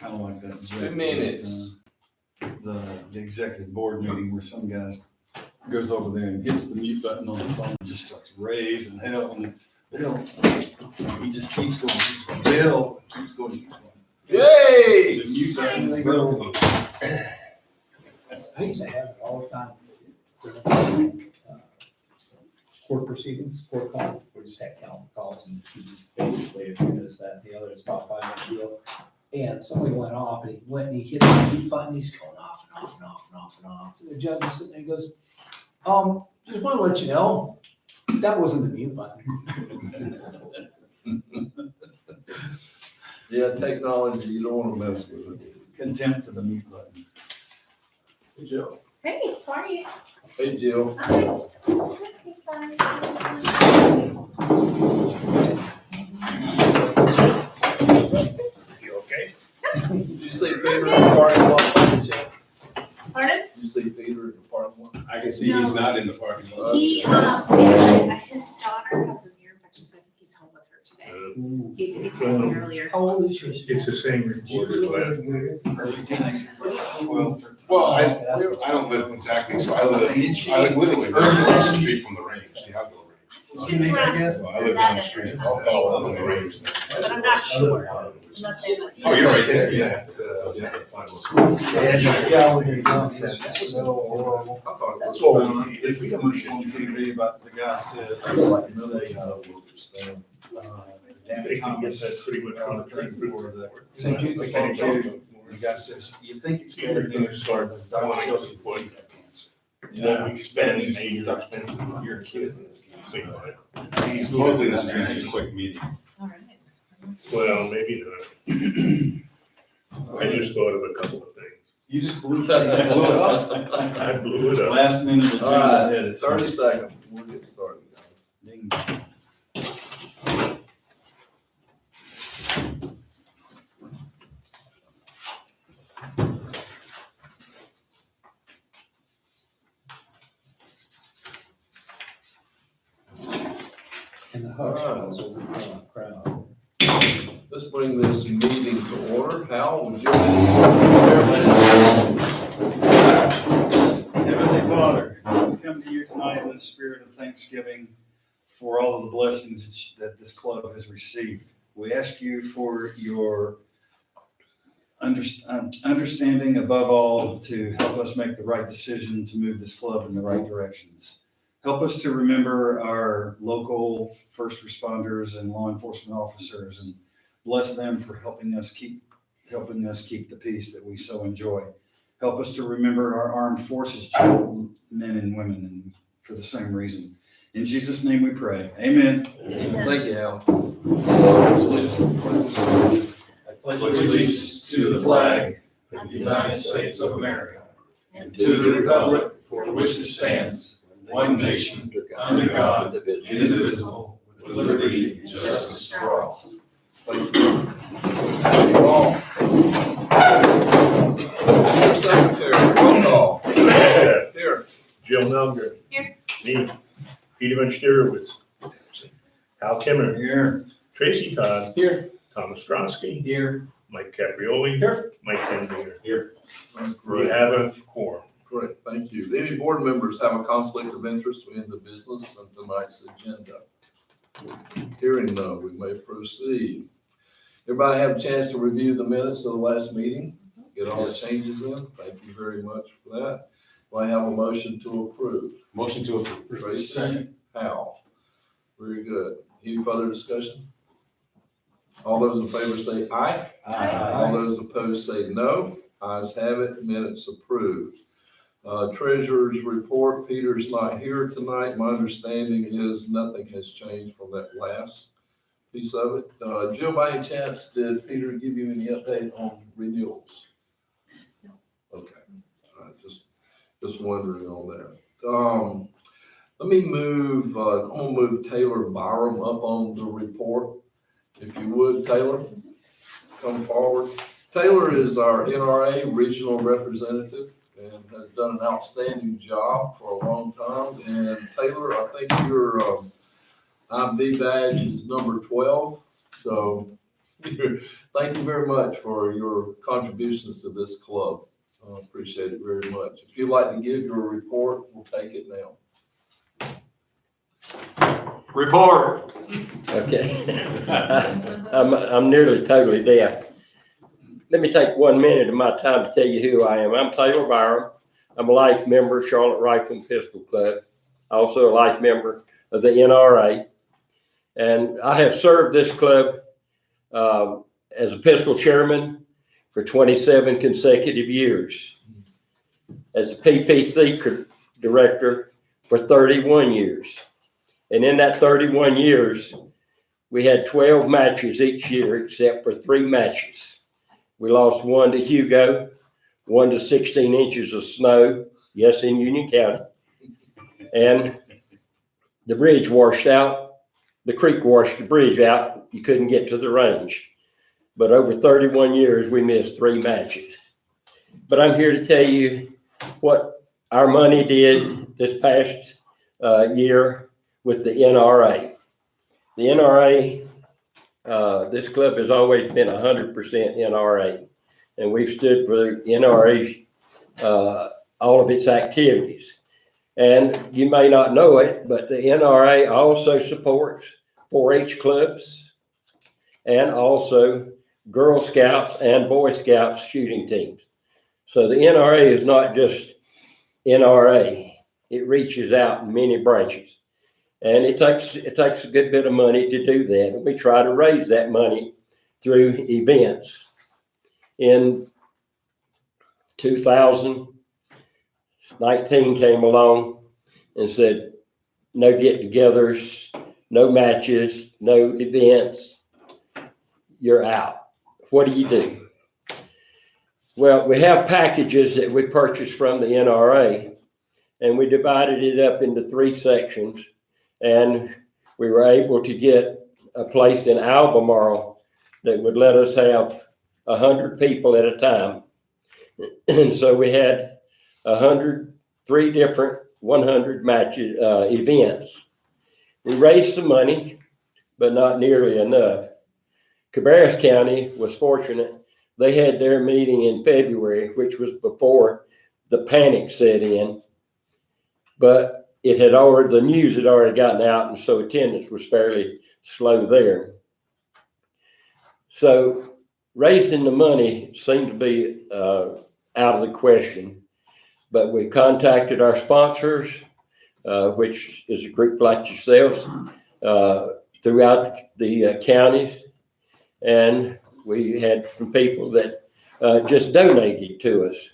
kind of like that. 2 minutes. The executive board meeting where some guys goes over there and hits the mute button on the phone and just starts raising hell, and Bill, he just keeps going, Bill, keeps going. Yay! The mute button is broken. I used to have it all the time. Court proceedings, court call, we just had calendar calls and he basically, if you this, that, and the other, it's about 5 minute deal. And somebody went off and he went and he hit the mute button, he's going off and off and off and off and off. And the judge is sitting there and goes, just want to let you know, that wasn't the mute button. Yeah, technology, you don't want to mess with it. Contempt to the mute button. Hey, Jill. Hey, how are you? Hey, Jill. Hi. Let's be fun. You okay? Did you see Peter in the parking lot? Jill? Pardon? Did you see Peter in the parking lot? I can see he's not in the parking lot. He, his daughter has an ear infection, so I think he's home with her today. He texted me earlier. How old is she? It's the same report as last. Early teenager, 12, 13. Well, I don't live exactly, so I live literally across the street from the range, the outdoor range. She's around, So I live down the street from the range. but I'm not sure. I'm not saying that. Oh, you're right there, yeah. I thought it That's was. what it's a commercial on TV about the guy said, it's like, it's They can get that pretty much on the train. St. Jude's. The guy says, you think it's bad news, but the doctor tells you what you got cancer. What we spend, maybe you're spending, you're a kid. Mostly this is a quick meeting. All right. Well, maybe not. I just thought of a couple of things. You just blew Blew it it up. up. I blew it up. Last minute agenda All right, ahead. It's 30 seconds. We'll get started, guys. Ding. And the hush was over the crowd. Let's bring this meeting to order. Hal, would you? Heavenly Father, we come to you tonight in the spirit of thanksgiving for all of the blessings that this club has received. We ask you for your understanding above all to help us make the right decision to move this club in the right directions. Help us to remember our local first responders and law enforcement officers and bless them for helping us keep the peace that we so enjoy. Help us to remember our armed forces men and women and for the same reason. In Jesus' name we pray. Amen. Thank you, Hal. I pledge allegiance to the flag of the United States of America and to the republic for which it stands, one nation, under God, indivisible, with liberty and justice for all. Thank you all. Your secretary, roll call. Here. Jill Melger. Here. Me. Peter Van Sterowitz. Hal Kimmer. Here. Tracy Todd. Here. Thomas Strosky. Here. Mike Caprioli. Here. Mike Hendinger. Here. We Great. have a quorum. Great, thank you. Any board members have a conflict of interest in the business of tonight's agenda? Hearing none, we may proceed. Everybody have a chance to review the minutes of the last meeting? Get all the changes in? Thank you very much for that. Do I have a motion to approve? Motion to approve. Tracy, Hal. Very good. Any further discussion? All those in favor say aye. All those opposed say no. Ayes have it, minutes approved. Treasurer's report, Peter's not here tonight. My understanding is nothing has changed from that last piece of it. Jill, by any chance, did Peter give you any update on renewals? No. Okay, all right, just wondering on that. Let me move, I'm gonna move Taylor Byram up on the report. If you would, Taylor, come forward. Taylor is our NRA regional representative and has done an outstanding job for a long time. And Taylor, I think your IB badge is number 12. So Thank you very much for your contributions to this club. I appreciate it very much. If you'd like to give your report, we'll take it now. Report. Okay. I'm nearly totally deaf. Let me take 1 minute of my time to tell you who I am. I'm Taylor Byram. I'm a life member of Charlotte Rifle and Pistol Club, also a life member of the NRA. And I have served this club as a pistol chairman for 27 consecutive years, as a PPC director for 31 years. And in that 31 years, we had 12 matches each year, except for 3 matches. We lost 1 to Hugo, 1 to 16 inches of snow, yes, in Union County. And the bridge washed out. The creek washed the bridge out. You couldn't get to the range. But over 31 years, we missed 3 matches. But I'm here to tell you what our money did this past year with the NRA. The NRA, this club has always been 100% NRA. And we've stood for the NRA's, all of its activities. And you may not know it, but the NRA also supports 4-H clubs and also Girl Scouts and Boy Scouts shooting teams. So the NRA is not just NRA. It reaches out in many branches. And it takes a good bit of money to do that. And we try to raise that money through events. In 2019 came along and said, no get-togethers, no matches, no events, you're out. What do? Well, we have packages that we purchased from the NRA, and we divided it up into 3 sections, and we were able to get a place in Albemarle that would let us have 100 people at a time. And so we had 3 different 100 matches, events. We raised some money, but not nearly enough. Cabarrus County was fortunate. They had their meeting in February, which was before the panic set in, but the news had already gotten out, and so attendance was fairly slow there. So raising the money seemed to be out of the question, but we contacted our sponsors, which is a group like yourselves, throughout the counties, and we had some people that just donated to us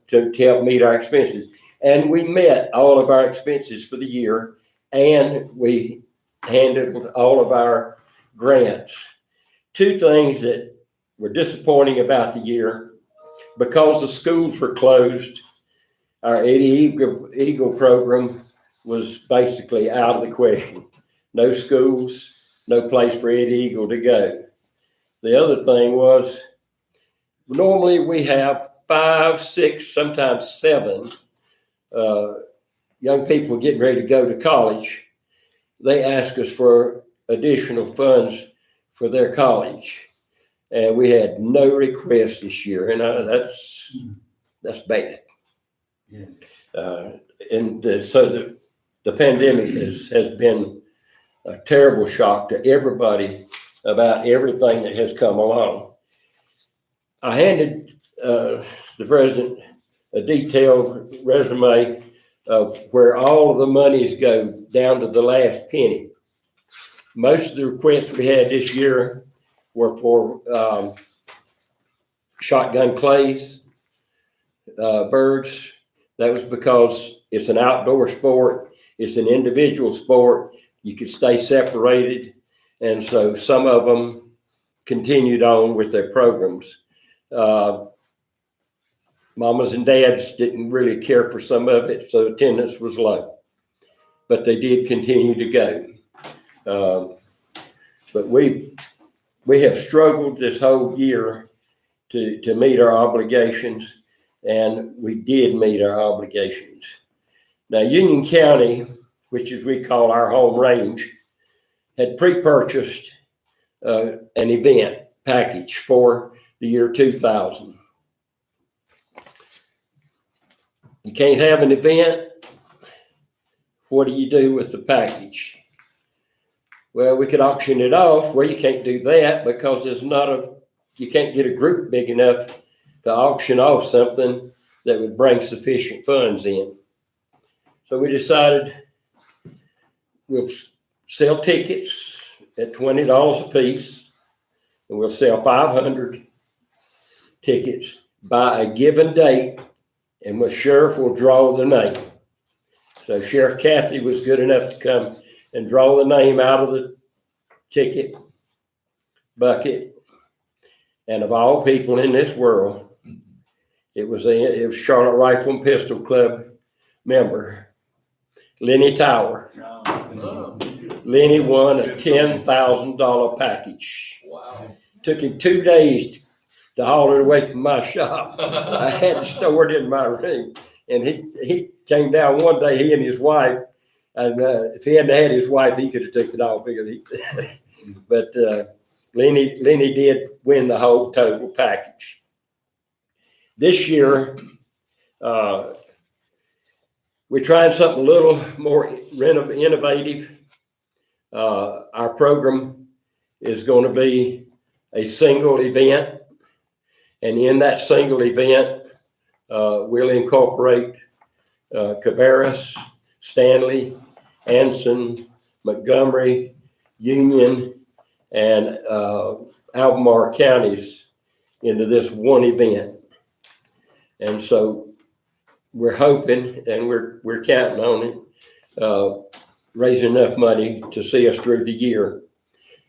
to help meet our expenses. And we met all of our expenses for the year, and we handled all of our grants. 2 things that were disappointing about the year: because the schools were closed, our Eddie Eagle program was basically out of the question. No schools, no place for Eddie Eagle to go. The other thing was, normally we have 5, 6, sometimes 7 young people getting ready to go to college. They ask us for additional funds for their college. And we had no requests this year, and that's bad. Yeah. So the pandemic has been a terrible shock to everybody about everything that has come along. I handed the president a detailed resume of where all of the monies go down to the last penny. Most of the requests we had this year were for shotgun clays, birds. That was because it's an outdoor sport. It's an individual sport. You could stay separated. And so some of them continued on with their programs. Mamas and dads didn't really care for some of it, so attendance was low. But they did continue to go. But we have struggled this whole year to meet our obligations, and we did meet our obligations. Now, Union County, which is we call our home range, had pre-purchased an event package for the year 2000. You can't have an event. What do you do with the package? Well, we could auction it off. Well, you can't do that because you can't get a group big enough to auction off something that would bring sufficient funds in. So we decided we'll sell tickets at $20 a piece, and we'll sell 500 tickets by a given date, and the sheriff will draw the name. So Sheriff Kathy was good enough to come and draw the name out of the ticket bucket. And of all people in this world, it was Charlotte Rifle and Pistol Club member, Lenny Tower. Oh, Lenny won a $10,000 package. wow. Took him 2 days to haul it away from my shop. I had to store it in my room. And he came down one day, he and his wife, and if he hadn't had his wife, he could have taken it all because but Lenny did win the whole total package. This year, we're trying something a little more innovative. Our program is going to be a single event, and in that single event, we'll incorporate Cabarrus, Stanley, Anson, Montgomery, Union, and Albemarle counties into this one event. And so we're hoping, and we're counting on it, raising enough money to see us through the year.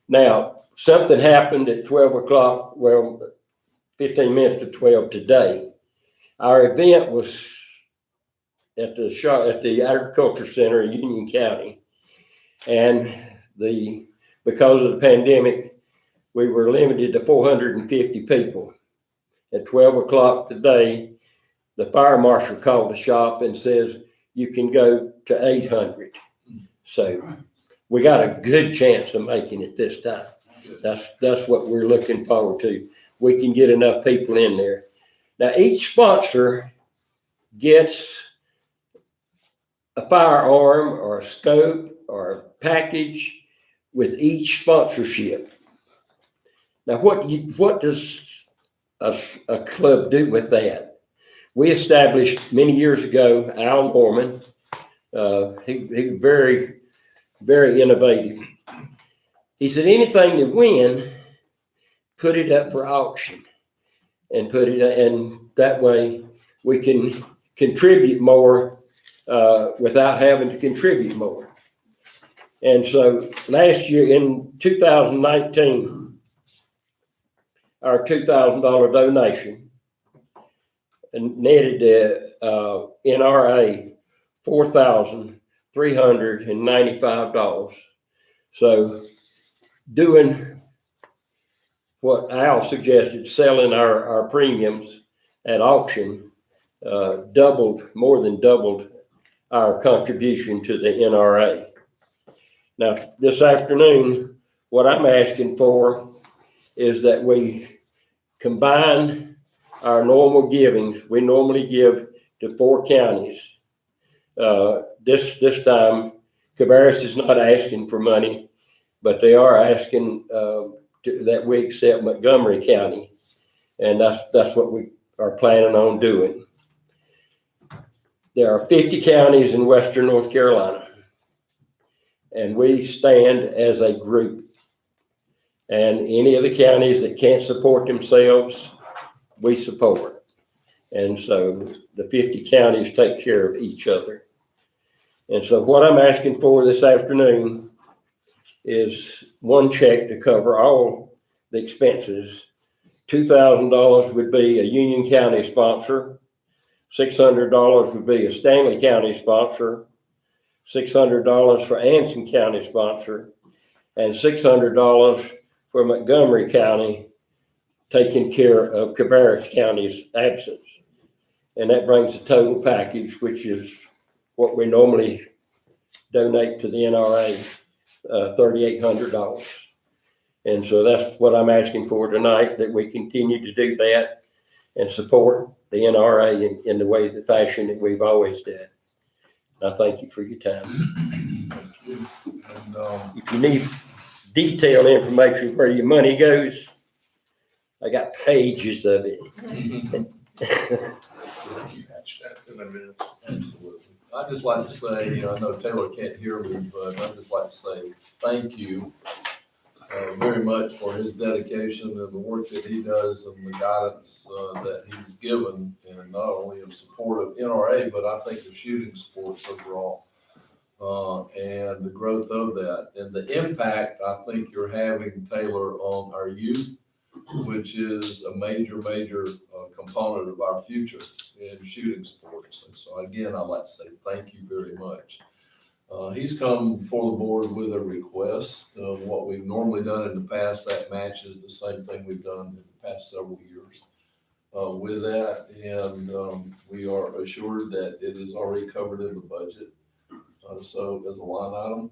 Now, something happened at 12 o'clock, well, 15 minutes to 12 today. Our event was at the Agriculture Center in Union County. And because of the pandemic, we were limited to 450 people. At 12 o'clock today, the fire marshal called the shop and says, you can go to 800. So we got a good chance of making it this time. That's what we're looking forward to. We can get enough people in there. Now, each sponsor gets a firearm or a scope or a package with each sponsorship. Now, what does a club do with that? We established many years ago, Al Norman, he was very, very innovative. He said, anything you win, put it up for auction. And that way we can contribute more without having to contribute more. And so last year in 2019, our $2,000 donation netted NRA $4,395. So doing what Al suggested, selling our premiums at auction, more than doubled our contribution to the NRA. Now, this afternoon, what I'm asking for is that we combine our normal givings. We normally give to 4 counties. This time, Cabarrus is not asking for money, but they are asking that we accept Montgomery County, and that's what we are planning on doing. There are 50 counties in Western North Carolina, and we stand as a group. And any of the counties that can't support themselves, we support. And so the 50 counties take care of each other. And so what I'm asking for this afternoon is one check to cover all the expenses. $2,000 would be a Union County sponsor. $600 would be a Stanley County sponsor. $600 for Anson County sponsor. And $600 for Montgomery County, taking care of Cabarrus County's absence. And that brings the total package, which is what we normally donate to the NRA, $3,800. And so that's what I'm asking for tonight, that we continue to do that and support the NRA in the way, the fashion that we've always done. I thank you for your time. And, If you need detailed information where your money goes, I got pages of it. absolutely. I'd just like to say, I know Taylor can't hear me, but I'd just like to say thank you very much for his dedication and the work that he does and the guidance that he's given, and not only in support of NRA, but I think of shooting sports overall. And the growth of that and the impact I think you're having, Taylor, on our youth, which is a major component of our future in shooting sports. And so again, I'd like to say thank you very much. He's come before the board with a request of what we've normally done in the past that matches the same thing we've done in the past several years with that. And we are assured that it is already covered in the budget. So as a line item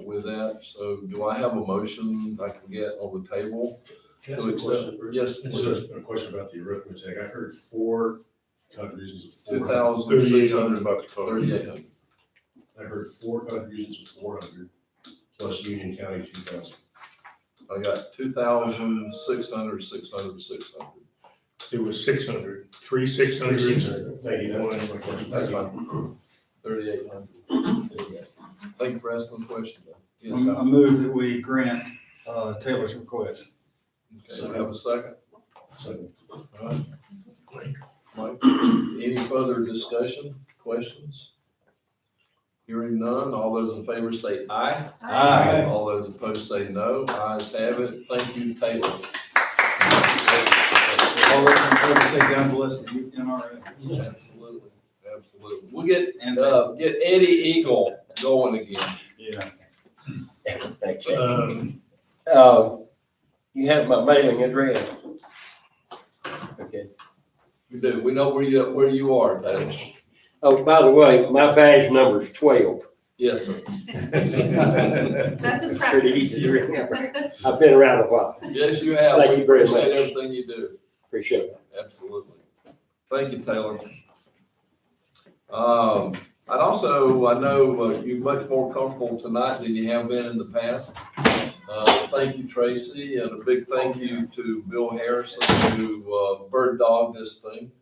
with that. So do I have a motion I can get on the table? Can I ask a question first? Yes, This is a question about the arithmetic. I heard 4 contributions of 400. 2,600 $3,800 total. 3,800. I heard 4 contributions of 400 plus Union County 2,000. I got 2,600, 600, 600. It was 600, 3,600. 600. Thank you. That's my question. That's Thank fine. 3,800. Thank you for asking the question. Yes, I move that we grant Taylor's request. okay, I have a second. you. All right. Mike, any further discussion, questions? Hearing none, all those in favor say aye. Aye. All those opposed say no. Ayes have it. Thank you, Taylor. All those in favor say God bless the NRA. Absolutely, absolutely. We'll get And Eddie Eagle going again. yeah. Thanks. You have my mailing address. Okay. We do. We know where you are, Taylor. Oh, by the way, my badge number is 12. Yes, sir. That's Pretty impressive. easy to remember. I've been around a while. Yes, you have. Thank We you very appreciate much. everything you do. Appreciate it. Absolutely. Thank you, Taylor. I know you're much more comfortable tonight than you have been in the past. Thank you, Tracy, and a big thank you to Bill Harrison who bird dogged this thing.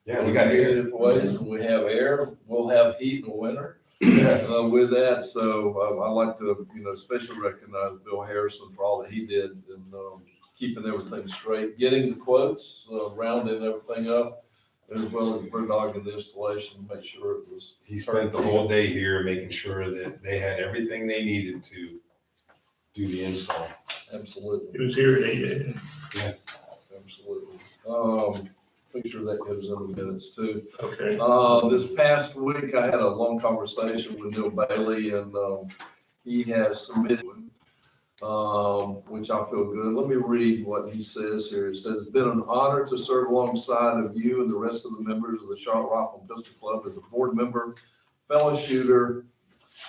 Yeah, we got air. Different ways, and we have air. We'll have heat in the winter. With that, so I'd like to, especially recognize Bill Harrison for all that he did in keeping everything straight, getting the quotes, rounding everything up, as well as bird dogging the installation, make sure it was. He spent the whole day here making sure that they had everything they needed to do the install. Absolutely. It was here at 8 a.m. Absolutely. Make sure that goes in the minutes too. Okay. This past week, I had a long conversation with Neil Bailey, and he has submitted, which I feel good. Let me read what he says here. It says, "It's been an honor to serve alongside of you and the rest of the members of the Charlotte Rifle and Pistol Club as a board member, fellow shooter,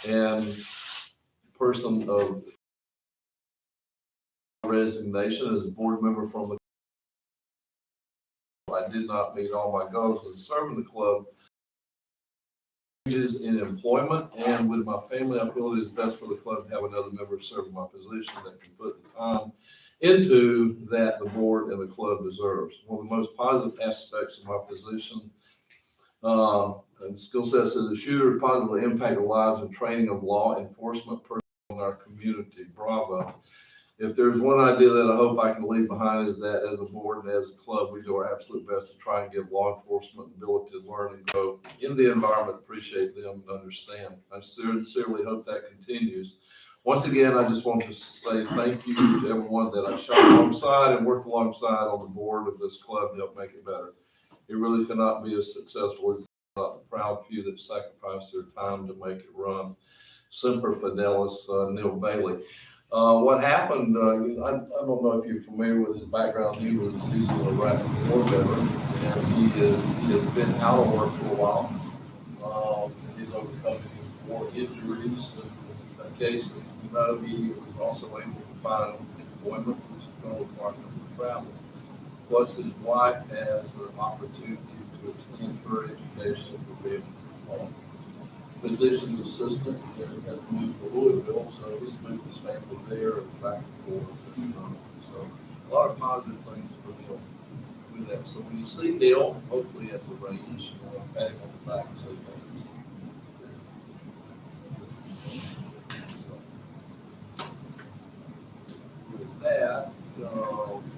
and person of resignation as a board member from the I did not meet all my goals in serving the club. Changes in employment and with my family, I feel it is best for the club to have another member serve in my position that can put the time into that the board and the club deserves. One of the most positive aspects of my position and skill sets as a shooter positively impact the lives and training of law enforcement personnel in our community. Bravo. If there's one idea that I hope I can leave behind is that as a board and as a club, we do our absolute best to try and give law enforcement the ability to learn and grow in the environment, appreciate them and understand. I sincerely hope that continues. Once again, I just want to say thank you to everyone that I shot alongside and worked alongside on the board of this club to help make it better. It really cannot be as successful as the proud few that sacrificed their time to make it run. Semper Fidelis, Neil Bailey. What happened, I don't know if you're familiar with his background. He's a Iraq war veteran, and he has been out of work for a while. He's overcoming war injuries. And in that case, he was also able to find employment, which is going to require him to travel. Plus, his wife has an opportunity to extend her education for being a physician's assistant and has moved to Louisville, so he's moved his family there and back and forth. So a lot of positive things for him with that. So when you see Neil, hopefully at the range, pat him on the back and say thanks. With that,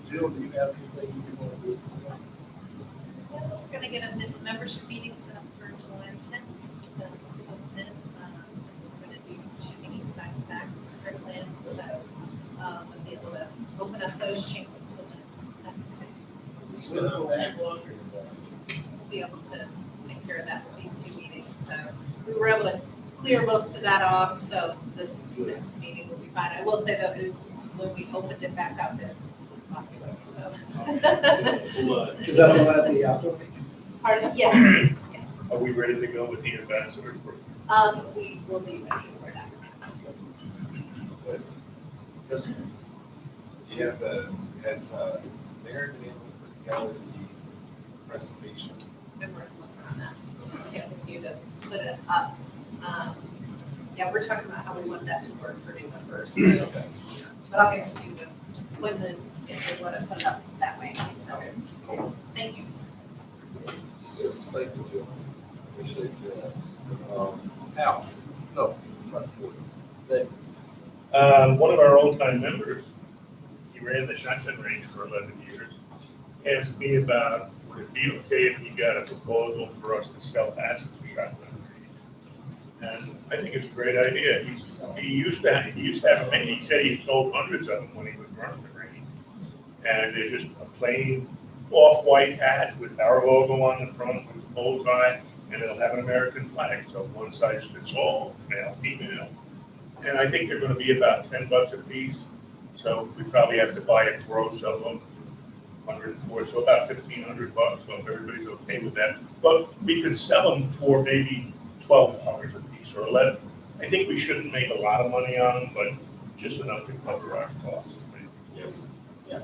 Jill, do you have anything you want to do? We're gonna get a membership meeting set up for July 10th to folks in. We're gonna do 2 meetings back to back, as our plan, so we'll be able to open up those channels, so that's exciting. We'll be able to take care of that with these 2 meetings, so we were able to clear most of that off, so this next meeting will be fine. I will say though, when we opened it back up, it's popular, so. Is that one at the outdoor? Pardon? Yes, yes. Are we ready to go with the ambassador? We will be ready for that. Yes, Do you have has Mayor been able to put together the presentation? I'm working on that, so I'll get with you to put it up. Yeah, we're talking about how we want that to work for new members, so, but I'll get with you to when if they want to put it up that way, so, thank you. thank you, Jill. Appreciate that. Al? No, right for you. Dave? One of our old-time members, he ran the shotgun range for 11 years, asked me about, would it be okay if he got a proposal for us to sell hats at the shotgun range? And I think it's a great idea. He used to have many, he said he sold hundreds of them when he was running the range. And they're just a plain off-white hat with our logo on the front with a bullseye, and it'll have an American flag. So one size fits all, male, female. And I think they're gonna be about $10 a piece. So we probably have to buy a gross of them, 104, so about $1,500. So if everybody's okay with that, but we could sell them for maybe $12 a piece or 11. I think we shouldn't make a lot of money on them, but just enough to cover our costs. Yeah.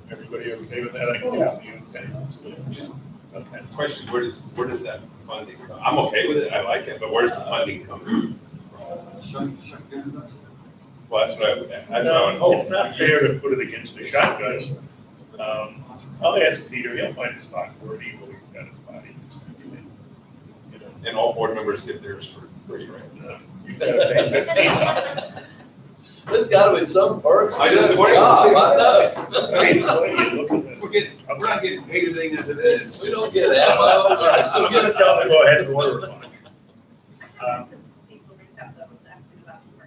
Everybody okay with that? I can have you. Just Okay. question, where does that funding come? I'm okay with it, I like it, but where's the funding come from? Well, that's what I No, would it's not fair to put it against the shotguns. I'll ask Peter, he'll find a spot for it, even though he's got his body. You know, And all board members get theirs for free, right? you gotta pay 15. There's gotta be some perks. I know, that's what it is. I know. I mean, what are you looking at? We're not getting paid everything as it is. We don't get ammo. So I'm gonna tell them to go ahead and order a bunch. Some people reach out though, asking about some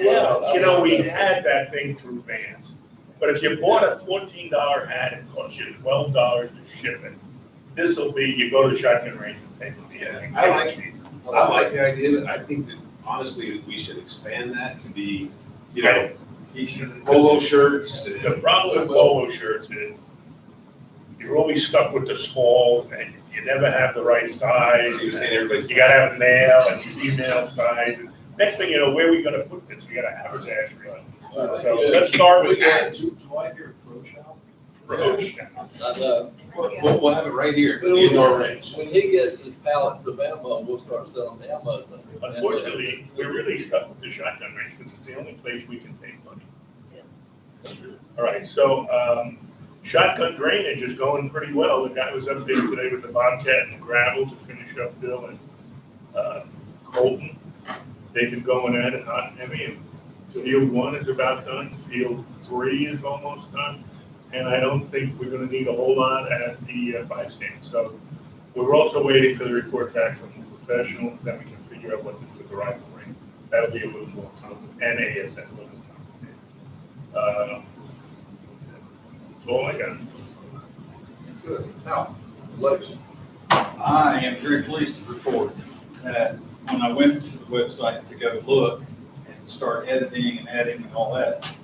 Yeah, you know, we had that thing through Vans, but if you bought a $14 hat, it costs you $12 to ship it. This'll be, you go to the shotgun range and pay them. Yeah, I like the idea, but I think that honestly, we should expand that to be, you know, T-shirt. polo shirts. The problem with polo shirts is you're always stuck with the smalls and you never have the right size. You're saying everybody's. You gotta have a male and female size. Next thing you know, where are we gonna put this? We gotta haberdashery. So let's start with hats. Do I hear a pro shop? Pro shop. I know. We'll have it right here, the indoor range. When he gets his pallets of ammo, we'll start selling ammo. Unfortunately, we're really stuck with the shotgun range because it's the only place we can take money. All right, so shotgun drainage is going pretty well. The guy was up there today with the Bobcat and the gravel to finish up Bill and Colton. They've been going at it hot and heavy. And Field 1 is about done. Field 3 is almost done. And I don't think we're gonna need a whole lot at the 5 stand. So we're also waiting for the report back from the professional, then we can figure out what to do with the rifle range. That'll be a little more complicated, and ASF a little more complicated. That's all I got. Good. Now, election. I am very pleased to report that when I went to the website to go look and start editing and adding and all that,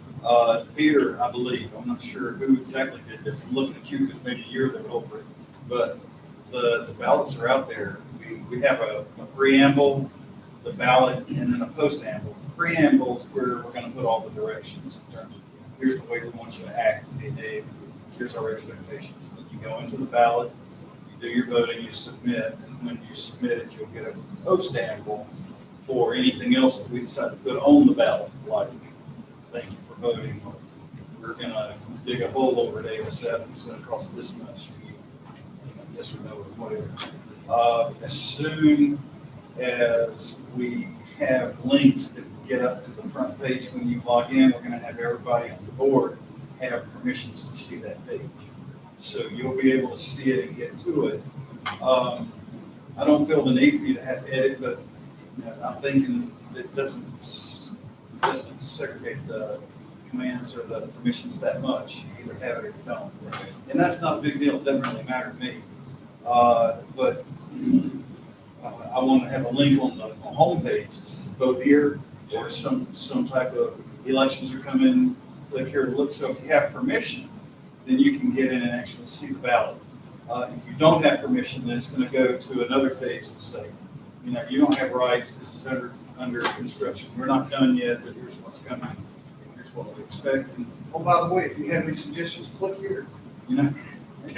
Peter, I believe, I'm not sure who exactly did this, I'm looking at you because maybe you're the culprit, but the ballots are out there. We have a preamble, the ballot, and then a post-amble. Preamble's where we're gonna put all the directions in terms of here's the way we want you to act, here's our expectations. You go into the ballot, you do your voting, you submit, and when you submit it, you'll get a postamble for anything else that we decide to put on the ballot, like, thank you for voting, or we're gonna dig a hole over at ASF, it's gonna cost this much for you, yes or no, or whatever. As soon as we have links that get up to the front page when you log in, we're gonna have everybody on the board have permissions to see that page. So you'll be able to see it and get to it. I don't feel the need for you to have to edit, but I'm thinking it doesn't segregate the commands or the permissions that much. You either have it or you don't. And that's not a big deal. It doesn't really matter to me. But I want to have a link on the homepage that says vote here, or some type of elections are coming, click here to look. So if you have permission, then you can get in and actually see the ballot. If you don't have permission, then it's going to go to another page and say, you don't have rights. This is under construction. We're not done yet, but here's what's coming. Here's what we expect. And oh, by the way, if you have any suggestions, click here. Can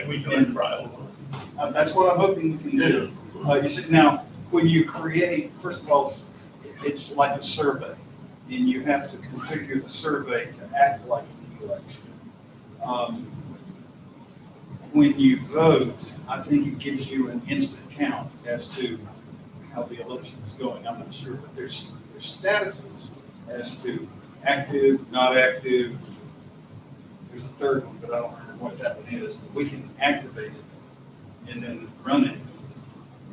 we do a trial? That's what I'm hoping we can do. You see, now, when you create, first of all, it's like a survey, and you have to configure the survey to act like an election. When you vote, I think it gives you an instant count as to how the election is going. I'm not sure, but there's statuses as to active, not active. There's a third one, but I don't remember what that one is. But we can activate it and then run it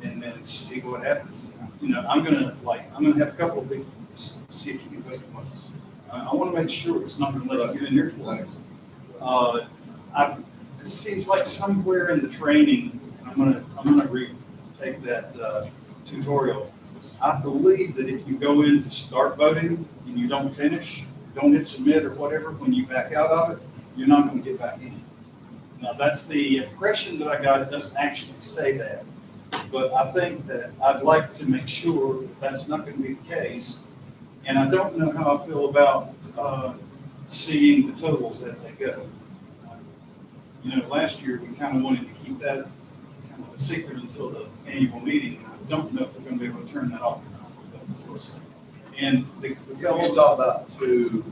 and then see what happens. I'm gonna have a couple of people see if you can vote once. I want to make sure it's not going to let you get in your place. It seems like somewhere in the training, and I'm gonna retake that tutorial. I believe that if you go in to start voting and you don't finish, don't hit submit or whatever, when you back out of it, you're not going to get back in. Now that's the impression that I got. It doesn't actually say that, but I think that I'd like to make sure that that's not going to be the case. And I don't know how I feel about seeing the totals as they go. Last year we kind of wanted to keep that kind of a secret until the annual meeting. I don't know if we're going to be able to turn that off or not, but we'll see. And the You talking about to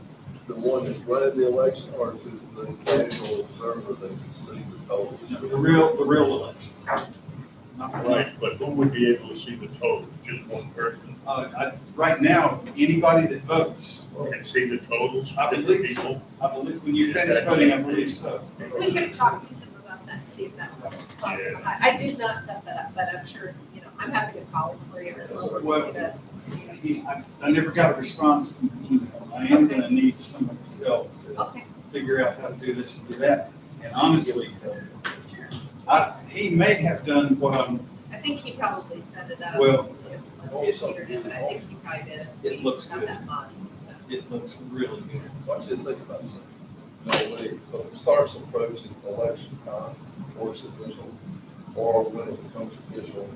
the one that's running the election, or to the casual observer that can see the totals? the real election. Not the Right, but who would be able to see the total? Just one person right now, anybody that votes, can see the totals, I different believe so. people? I believe when you finish voting, I believe so. We could talk to him about that, and see if that's possible. I did not set that up, but I'm sure, I'm happy to call him for you. Well, I never got a response from the email. I am going to need some of his help to Okay, figure out how to do this and do that. And honestly, he may have done what I think he probably set it up. Well, Let's get Peter in, but I think he probably did. It looks Got good. that module, so. it looks really good. What's it think about this? When it starts approaching election time, or it's official, or when it becomes official,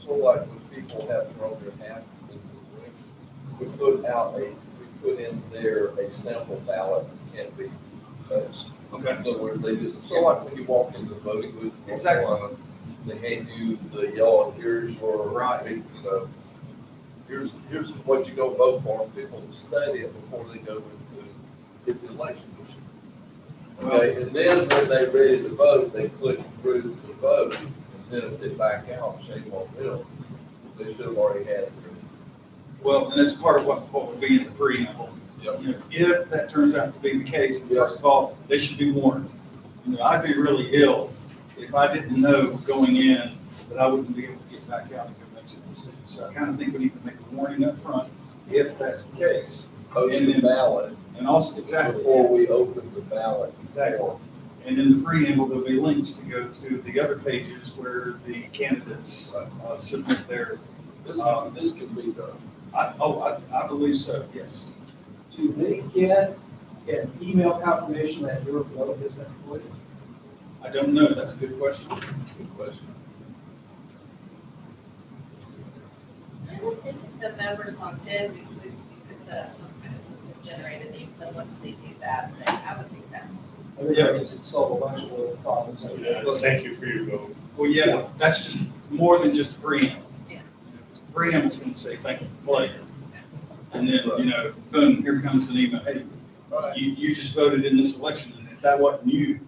sort of like when people have thrown their hat into the ring, we put in there a sample ballot that can't be touched. Okay. In other words, they just, so like when you walk into the voting booth, in North Exactly. Carolina, they hand you the yellow, here's your, Right. here's what you go vote for, and people study it before they go into hit the election machine. Okay, and then when they're ready to vote, they click through to vote, and then if they back out, shame on them, they should have already had it. Well, and that's part of what will be in the preamble. Yep. If that turns out to be the case, first of all, they should be warned. I'd be really ill if I didn't know going in that I wouldn't be able to get back out and go make some decisions. So I kind of think we need to make a warning up front if that's the case. Post And the then- ballot And also, exactly. before we open the ballot. Exactly. And in the preamble, there'll be links to go to the other pages where the candidates submit their, This can be done. I believe so, yes. Do they get an email confirmation that your vote has been completed? I don't know, that's a good question. Good question. I don't think if the members logged in, we could can set up some kind of system generated income once they do that, then I would think that's. I think that just solve a bunch of little problems. Yeah, thank you for your vote. Well, yeah, that's just more than just a preamble. Yeah. The preamble's gonna say, thank you for playing. And then, boom, here comes an email, hey, Right. you just voted in this election, and if that wasn't you,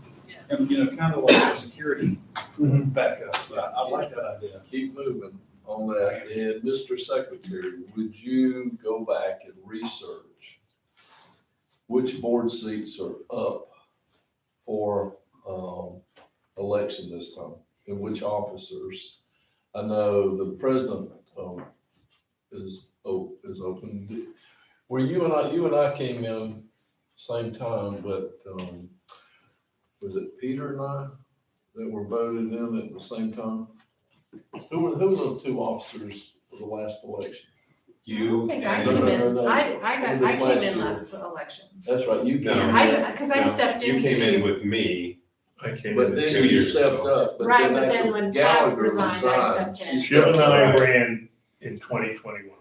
and, kind of like a security backup. I like that idea. Keep moving on that. And Mr. Secretary, would you go back and research which board seats are up for, election this time and which officers? I know the president, is open. Were you and I came in same time, but, was it Peter and I that were voted in at the same time? Who were the two officers for the last election? You I think I and- came in, No. I This came last in year. last election. That's right, you No. came in. Cause I No, stepped You came in into, with me. I came But in. then 2 you years stepped ago. up. Right, but after then when Pat Gallagher resigned, I stepped in. you Jim and I up. ran in 2021.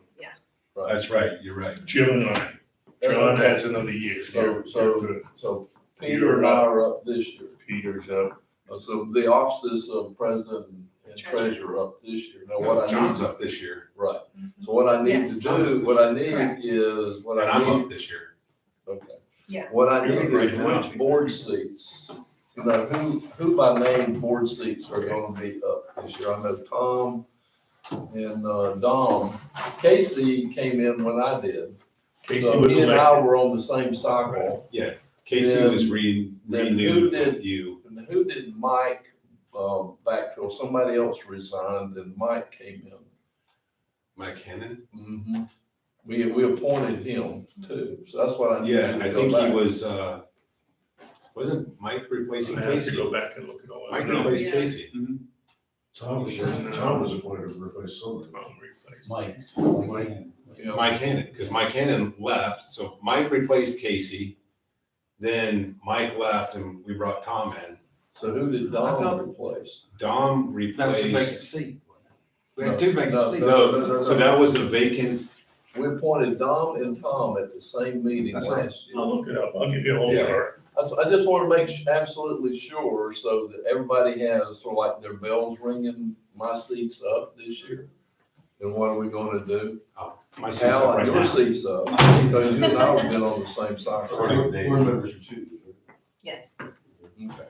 Right. That's right, you're right. Jim and I. John has another year. So Peter and I are up this year. Peter's up. So the offices of president and Treasurer. treasurer up this year. Now, what I John's need, up this year, right, so what I need to Yes. do, what I need Correct. is, what and I I'm need, up this year. okay. Yeah. What I You're need right is now. which board seats, who by name board seats are gonna be up this year? I know Tom and, Dom. Casey came in when I did. Casey So was he and I elected. were on the same cycle. Casey Then- was then who renewed did- with you. And who did Mike, backfill? Somebody else resigned and Mike came in. Mike Hannon? Mm-hmm. We appointed him too, so that's what I need you Yeah, to I go think he back. was, wasn't Mike I replacing have to Casey? go back and look at all. Mike I know replaced Yeah. Casey. Tom was appointed to replace somebody. Tom replaced. Mike. You know, Mike Hannon, because Mike Hannon left, so Mike replaced Casey. Then Mike left and we brought Tom in. So who did I thought- Don replace? Dom That was a vacant replaced. seat. We had two vacant No, seats. No, so that was a vacant, We appointed Don and Tom at the same meeting That's right. last year. I'll look it up. I'll give you a whole Yeah. chart. I just want to make absolutely sure so that everybody has sort of like their bells ringing, my seat's up this year. And what are we gonna do? my seat's up Al, right your now. seat's up, because you and I have been on the same cycle. Board members are two. yes. Okay.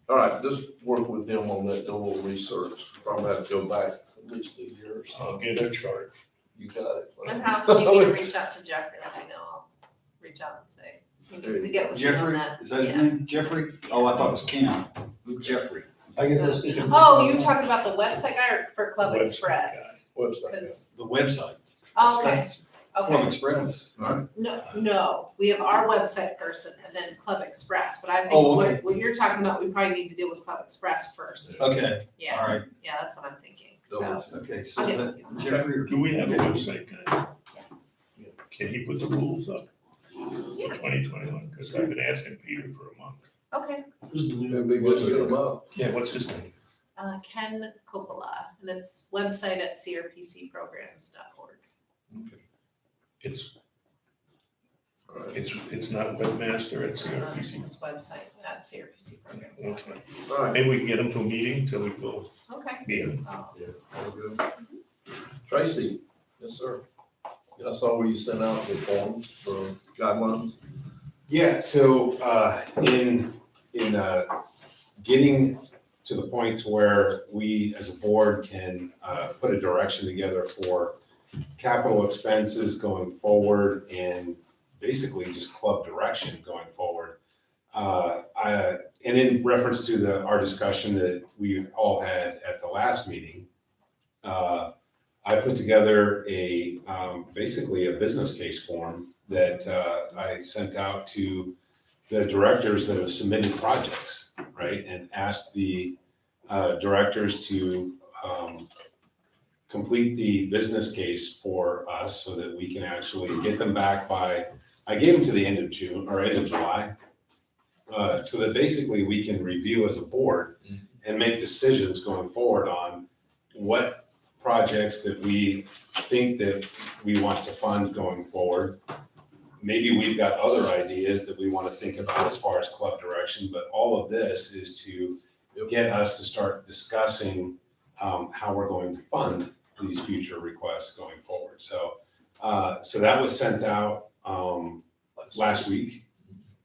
All right, just work with him on that, do a little research. Probably have to go back at least a year or I'll so. get a chart. You got it. And how do you need me to reach out to Jeffrey, let me know, I'll reach out and say, he needs to get with you on Jeffrey, that. is that his Yeah. name? Jeffrey? Oh, I thought it was Ken. Jeffrey. I get those speaking. Oh, you're talking about the website guy or for Club Website Express? Website. Cause, The website. oh, okay, That's Club okay. Express. No, we have our website person and then Club Express, but I think Oh, okay. what you're talking about, we probably need to deal with Club Express first. Okay, Yeah, all right. yeah, that's what I'm thinking, so, Double check. Okay, so I'll is get that with you. Jeffrey or? Do we have a Okay. website guy? yes. Can he put the rules up for 2021? Because I've been asking Peter for a month. Okay, Who's the new? It'd be good to get them up. Yeah, what's his name? Ken Coppola, and it's website at crpcprograms.org. Okay. It's, All right. it's not webmaster at CRPC. It's website at crpcprograms. Okay. All right. Maybe we can get him to a meeting till we go Okay. meet him. All good. Tracy, yes, sir. I saw where you sent out the forms for guidelines. Yeah, so, in getting to the point where we as a board can, put a direction together for capital expenses going forward and basically just club direction going forward. And in reference to our discussion that we all had at the last meeting, I put together basically a business case form that I sent out to the directors that have submitted projects, right? And asked the directors to complete the business case for us so that we can actually get them back I gave them to the end of June or end of July. So that basically we can review as a board and make decisions going forward on what projects that we think that we want to fund going forward. Maybe we've got other ideas that we want to think about as far as club direction, but all of this is to get us to start discussing how we're going to fund these future requests going forward. So that was sent out last week.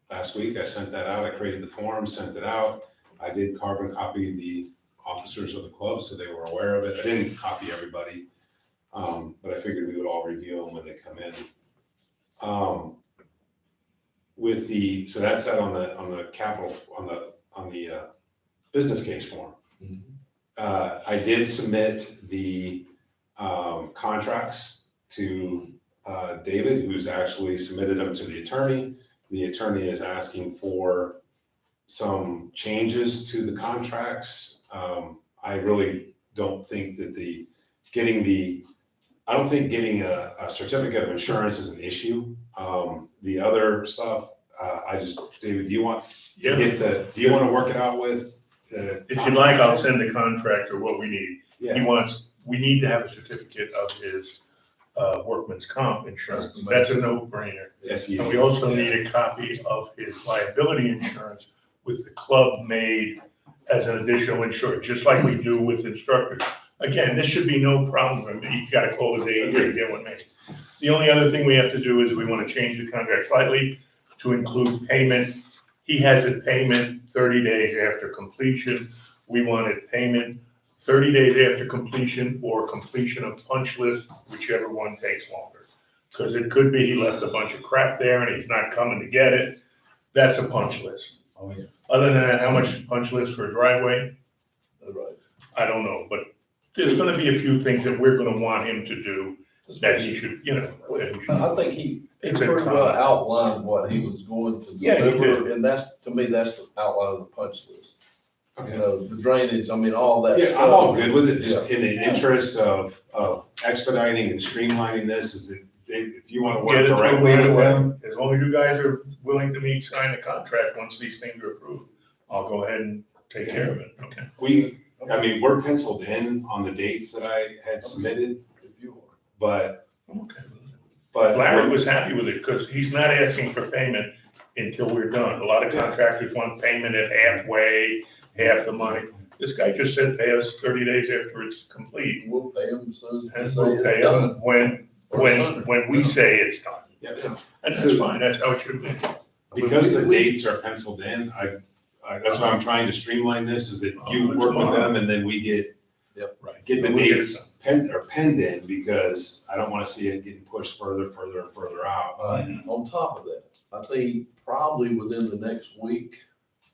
Last week, I sent that out. I created the form, sent it out. I did carbon copy the officers of the club so they were aware of it. I didn't copy everybody, but I figured we would all review them when they come in. So that's that on the capital, on the business case form. I did submit the contracts to David, who's actually submitted them to the attorney. The attorney is asking for some changes to the contracts. I really don't think that getting getting a certificate of insurance is an issue. The other stuff, David, do you want to work it out with? If you'd like, I'll send the contractor what we need. Yeah. We need to have a certificate of his workman's comp insurance. That's a no-brainer. Yes, And we also need a copy of his liability insurance with the club made as an additional insurance, just like we do with instructors. Again, this should be no problem. I mean, he's got to call his agent and get one made. The only other thing we have to do is we want to change the contract slightly to include payment. He has a payment 30 days after completion. We wanted payment 30 days after completion or completion of punch list, whichever one takes longer. Because it could be he left a bunch of crap there and he's not coming to get it. That's a punch list. Oh, yeah. Other than that, how much punch list for a driveway? Right. I don't know, but there's gonna be a few things that we're gonna want him to do that he should, that he should. I think he It's a pretty con. well outlined what he was going to Yeah, he deliver, did. and that's, to me, that's the outline of the punch list. You Okay. know, the drainage, I mean, all that Yeah, stuff. I'm all good with it, just in the interest of expediting and streamlining this, is that if you want to work Get it through directly right with away. them. As long as you guys are willing to sign the contract, once these things are approved, I'll go ahead and take care of it, okay? We're penciled in on the dates that I had submitted, If you want. but Okay. But Larry was happy with it, because he's not asking for payment until we're done. A lot of contractors want payment at halfway, half the money. This guy just said pay us 30 days after it's complete. We'll pay him soon. And Say we'll it's pay done. them when we say it's done. yeah, And that's fine, that's how it should be. because the dates are penciled in, that's why I'm trying to streamline this, is that you work with them and then we get Right. the We'll get it dates penned in, because I don't want to see it getting pushed further out. On top of that, I think probably within the next week,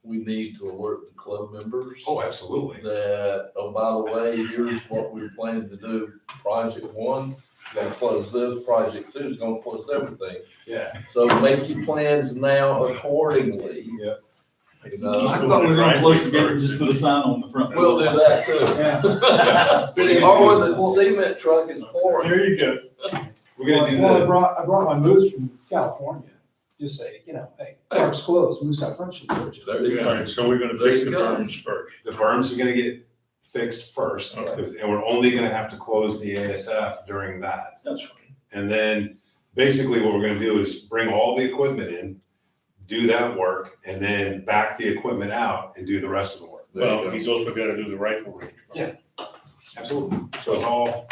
we need to alert the club members Oh, absolutely. that, oh, by the way, here's what we're planning to do. Project 1, gonna close this, project 2 is gonna close everything. Yeah. So make your plans now accordingly. I think No. he's I doing thought the we were gonna driveway close together and first. just put a sign on the front. We'll do that too. Or when the cement truck is pouring. There you go. We're gonna do Well, I the, brought my moose from California. Just say, hey, park's closed, moose out front should be purchased. There you All go. right, so we're gonna There fix you the go. berms first. the berms are gonna get fixed first, Okay. and we're only gonna have to close the ASF during that. That's fine. And then basically what we're gonna do is bring all the equipment in, do that work, and then back the equipment out and do the rest of the work. There you Well, go. he's also gotta do the rifle range. Yeah. Absolutely. So it's all,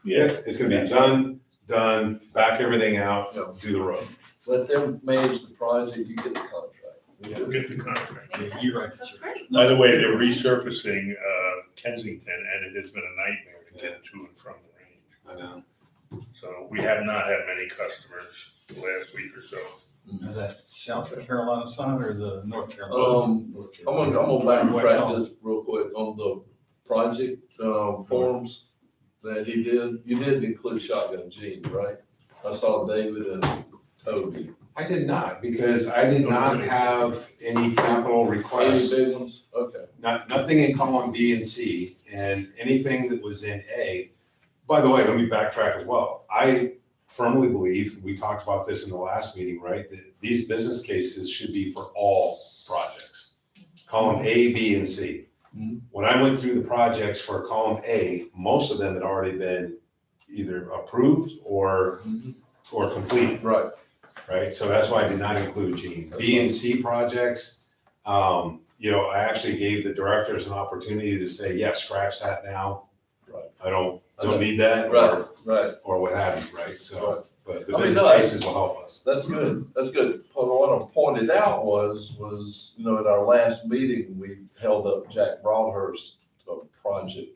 Yeah, it's gonna be done, back everything out, do the road. Let them manage the project, you get the contract. we'll get the contract. Makes sense. You're right. That's great. By the way, they're resurfacing Kensington, and it has been a nightmare to get to and from the range. I know. So we have not had many customers the last week or so. Is that South Carolina side or the North Carolina? I'm gonna backtrack this real quick on the project forms that he did. You did include Shotgun Gene, right? I saw David and Toby. I did not, because I did not have any capital Any requests, big ones? Okay. nothing in column B and C, and anything that was in A. By the way, let me backtrack as well. I firmly believe, we talked about this in the last meeting, right, that these business cases should be for all projects. Column A, B, and C. Mhm. When I went through the projects for column A, most of them had already been either approved or completed, Right. right? So that's why I did not include Gene. B and C projects, I actually gave the directors an opportunity to say, yeah, scratch that now. Right. I don't need that, Right, right. or what have you, right? So, but the I mean, business no, cases will help us. That's good, that's good. Well, what I pointed out was, at our last meeting, we held up Jack Broadhurst's project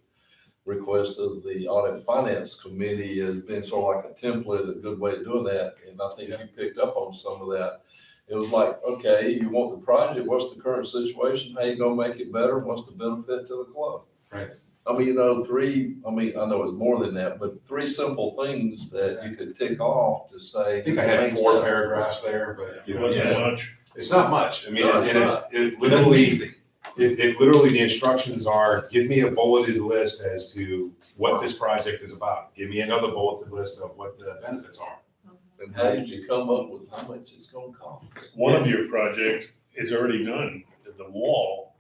request of the Audit and Finance Committee as being sort of like a template, a good way of doing that, and I think you picked up on some of that. It was like, okay, you want the project, what's the current situation, how you gonna make it better, what's the benefit to the club? Right. I mean, I know it's more than that, but 3 simple things that you could tick off to say. I think I had makes 4 sense. paragraphs there, but It wasn't much. it's not much. I mean, No, it's and not. it literally, the instructions are, give me a bulleted list as to what this project is about. Give me another bulleted list of what the benefits are. And how did you come up with how much it's gonna cost? One of your projects is already done, the wall,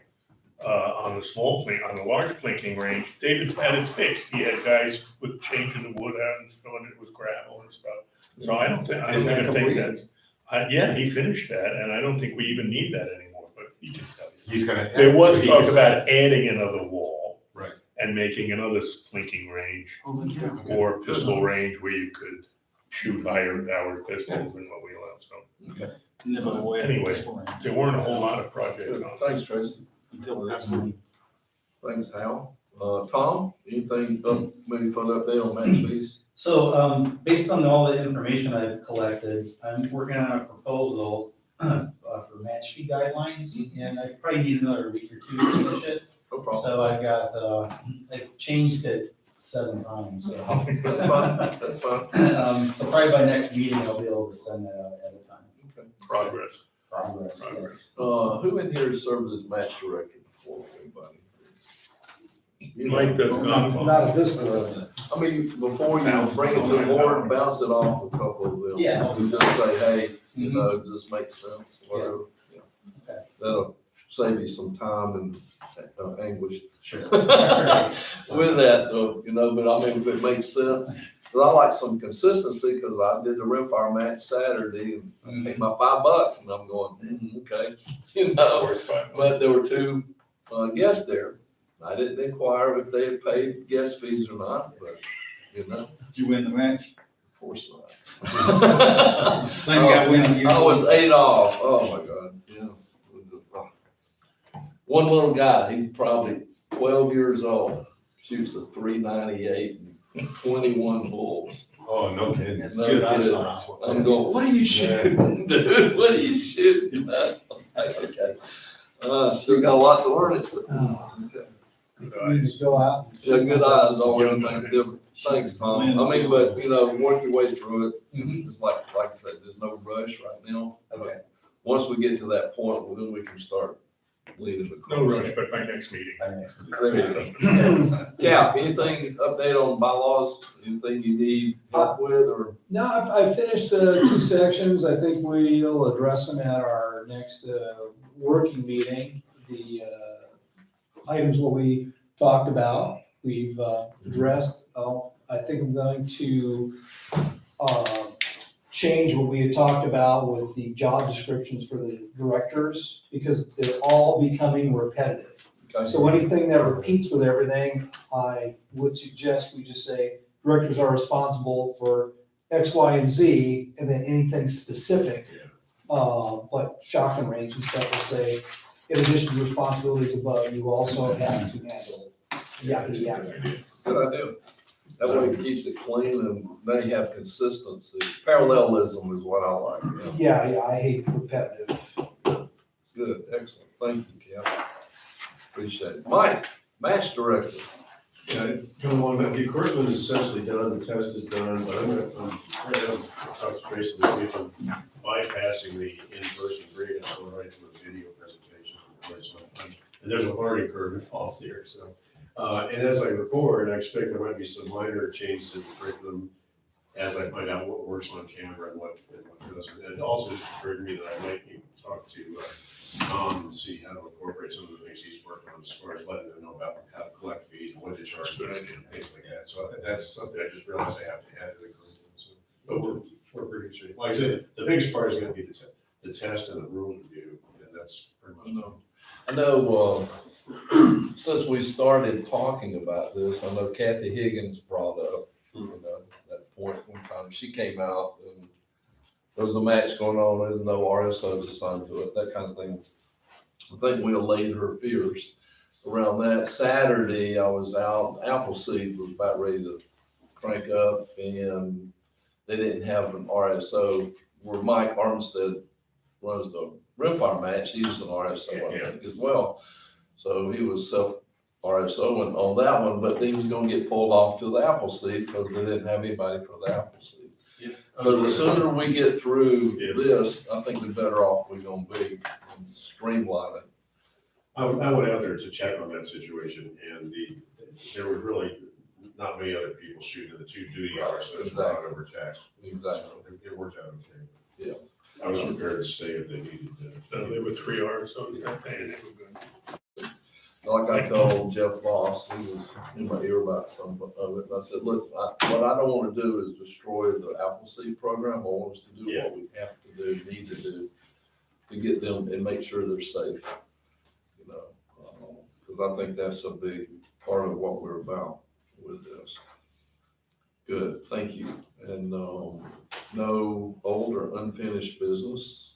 on the large plinking range. David had it fixed. He had guys with changing the wood out and filling it with gravel and stuff. So I don't Is that even think complete? that's, yeah, he finished that, and I don't think we even need that anymore, but he can tell you. He's gonna. There was so he talk can- about adding another wall. Right. And making another plinking range Okay. or pistol range where you could shoot higher powered pistols than what we allow, so. Nibble away. Anyway, there weren't a whole lot of projects on. Thanks, Tracy. Absolutely. Thanks, Hal. Tom, anything, maybe further update on match fees? So, based on all the information I've collected, I'm working on a proposal for match fee guidelines, and I probably need another week or 2 to finish it. No problem. So I've got, I've changed it 7 times, so. That's fine, that's fine. So probably by next meeting, I'll be able to send that out ahead of time. Okay. Progress. Progress, yes. Who in here served as match director before, anybody? Mike does not. Not at this point. I mean, before you bring it to the board and bounce it off a couple of them. Yeah. You just say, hey, does this make sense, whatever. Yeah. Okay. That'll save you some time and anguish. Sure. With that, though, but I mean, if it makes sense, because I like some consistency, because I did the rimfire match Saturday and I paid my $5 and I'm going, okay, but there were 2 guests there. I didn't inquire if they had paid guest fees or not, but, Did you win the match? of course not. Same guy winning. I was 8 off, oh my God, yeah. One little guy, he's probably 12 years old, shoots a .398 and 21 bulls. Oh, no kidding. That's No good kidding. eyesight. I'm going, what are you shooting, dude? What are you shooting? Okay. Still got a lot to learn. Okay. You just go out. and- Yeah, good eyes, always make a difference. Thanks, Tom. I mean, but, work your way through it. It's like I said, there's no rush right now. Okay. Once we get to that point, well, then we can start leading the. No rush, but by next meeting. By next meeting. There you go. Yes. Cap, anything update on bylaws? Anything you need help with or? No, I finished 2 sections. I think we'll address them at our next working meeting. The items what we talked about, we've addressed. I think I'm going to change what we had talked about with the job descriptions for the directors, because they're all becoming repetitive. Okay. So anything that repeats with everything, I would suggest we just say, directors are responsible for X, Y, and Z, and then anything specific, like shotgun range and stuff will say, in addition to responsibilities above, you also have to handle yakety yakety. Good idea. That way it keeps it clean and they have consistency. Parallelism is what I like. Yeah, I hate repetitive. Good, excellent. Thank you, Cap. Appreciate it. Mike, match director. Yeah, come along, the equipment is essentially done, the test is done, but I'm gonna talk to Tracy to see if I'm bypassing the in-person grade, I'm going right to a video presentation. And there's a learning curve involved there, so. And as I record, I expect there might be some minor changes in the curriculum as I find out what works on camera and what doesn't. And it also just occurred to me that I might need to talk to and see how to incorporate some of the things he's working on as far as letting them know about how to collect fees and when to charge them and things like that. So I think that's something I just realized I have to add to the curriculum. So, but we're pretty good shape. Like I said, the biggest part is gonna be the test and the rules review, and that's pretty much. I know, since we started talking about this, I know Kathy Higgins brought up, that point one time. She came out and there was a match going on, and no RSOs assigned to it, that kind of thing. I think we allayed her fears around that. Saturday, I was out, Appleseed was about ready to crank up, and they didn't have an RSO where Mike Armstead runs the rimfire match. He was an RSO, I think, as well. So he was RSO on that one, but he was gonna get pulled off to the Appleseed because they didn't have anybody for the Appleseed. So the sooner we get through this, I think the better off we're gonna be and streamline it. I went out there to check on that situation, and there were really not many other people shooting the 2 duty hours, so it's brought over tax. Exactly. So it worked out okay. Yeah. I was prepared to stay if they needed to. So there were 3 hours, so that day, and it was good. Like I told Jeff Voss, he was in my ear about some of it. I said, look, what I don't want to do is destroy the Appleseed program. I want us to do what we have to do, need to do to get them and make sure they're safe. Because I think that's a big part of what we're about with this. Good, thank you. And no old or unfinished business.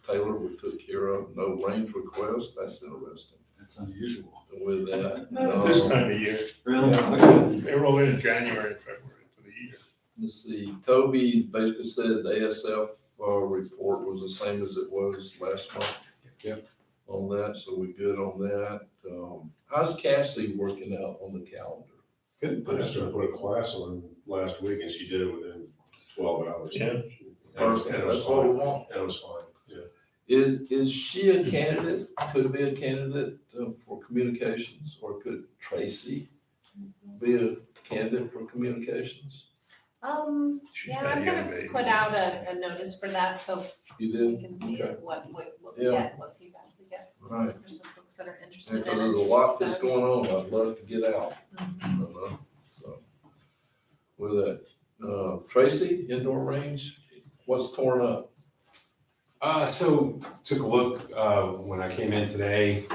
Taylor, we took care of. No range request. That's interesting. That's unusual. With that, Not this time of year. Really? Yeah. Okay. They roll in January, February for the year. let's see, Toby basically said the ASF report was the same as it was last month. Yep. On that, so we're good on that. How's Cassie working out on the calendar? Good. I asked her to put a class on last week, and she did it within 12 hours. Yeah. And it was That's what we fine. want. And it was fine, yeah. Is she a candidate, could be a candidate for communications, or could Tracy be a candidate for communications? She's Yeah, got a I'm young gonna baby. put out a notice for that, so You we did? can see Okay. what we Yeah. get, what feedback we get. Right. There's some folks that are interested Because in it. there's a lot that's so- going on, I'd love to get out. Mhm. So, with that, Tracy, indoor range, what's torn up? So took a look, when I came in today.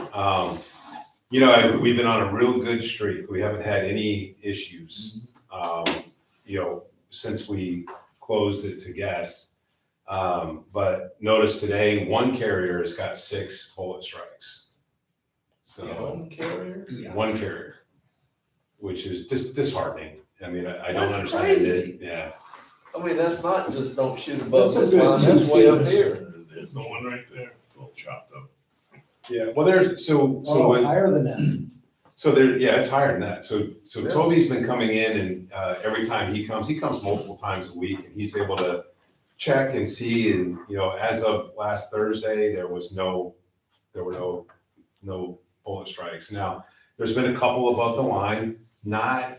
We've been on a real good streak. We haven't had any issues, since we closed it to guests. But notice today, one carrier has got 6 bullet strikes. So, Home carrier? one carrier, which is just disheartening. I mean, I don't That's understand crazy. it. Yeah. I mean, that's not just don't shoot above That's a this good line, that's way up 2 feet. here. There's no one right there, all chopped up. Yeah. Well, there's, so Oh, when, higher than that. so there, yeah, it's higher than that. So Yeah. Toby's been coming in, and every time he comes multiple times a week, and he's able to check and see. And as of last Thursday, there were no bullet strikes. Now, there's been a couple above the line, not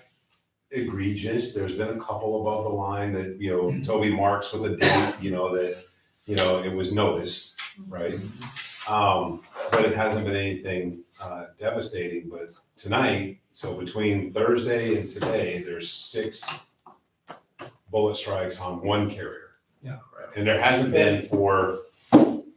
egregious. There's been a couple above the line that Toby marks with a date, that it was noticed, right? But it hasn't been anything devastating. But tonight, so between Thursday and today, there's 6 bullet strikes on one carrier. Yeah. And there hasn't been for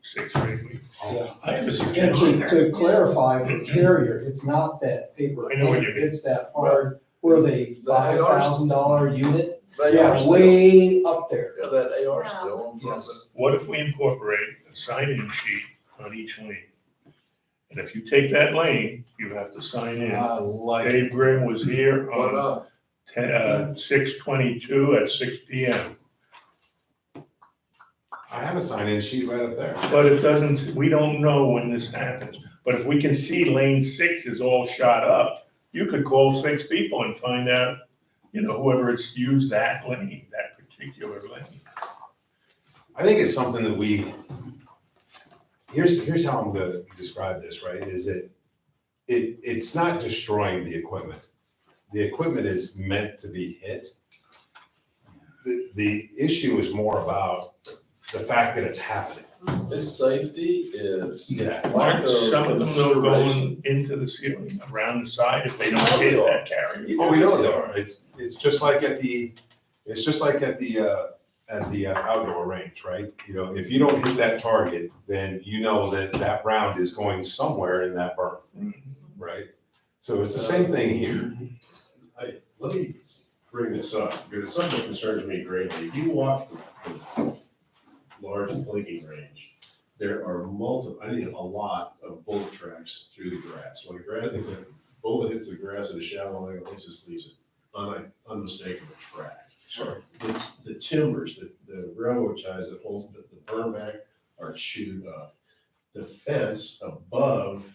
6 or 8 weeks. Yeah. I have a And suggestion. to clarify for carrier, it's not that paper, I know what you mean. it's that hard, where they The AR $5,000 unit. They are Yeah, still, way up there. yeah, that AR still on. Yes. What if we incorporate a sign-in sheet on each lane? And if you take that lane, you have to sign in. I like it. Dave Grimm was here Why on not? 6/22 at 6 PM. I have a sign-in sheet right up there. But it doesn't, we don't know when this happens. But if we can see lane 6 is all shot up, you could call 6 people and find out, whoever it's used that lane, that particular lane. I think it's something that here's how I'm gonna describe this, right? Is that it's not destroying the equipment. The equipment is meant to be hit. The issue is more about the fact that it's happening. It's safety, it's Yeah. lack Aren't of some of them consideration. going into the ceiling around the side if they don't hit that carrier? Oh, we know they are. It's just like at the outdoor range, right? You know, if you don't hit that target, then you know that that round is going somewhere in that berm, right? So it's the same thing here. Let me bring this up, because it's something that concerns me greatly. If you walk the large blinking range, there are a lot of bullet tracks through the grass. When a bullet hits the grass at a shallow angle, it just leaves an unmistakable track. Sure. The timbers, the railroad ties that hold the berm back are chewed up. The fence above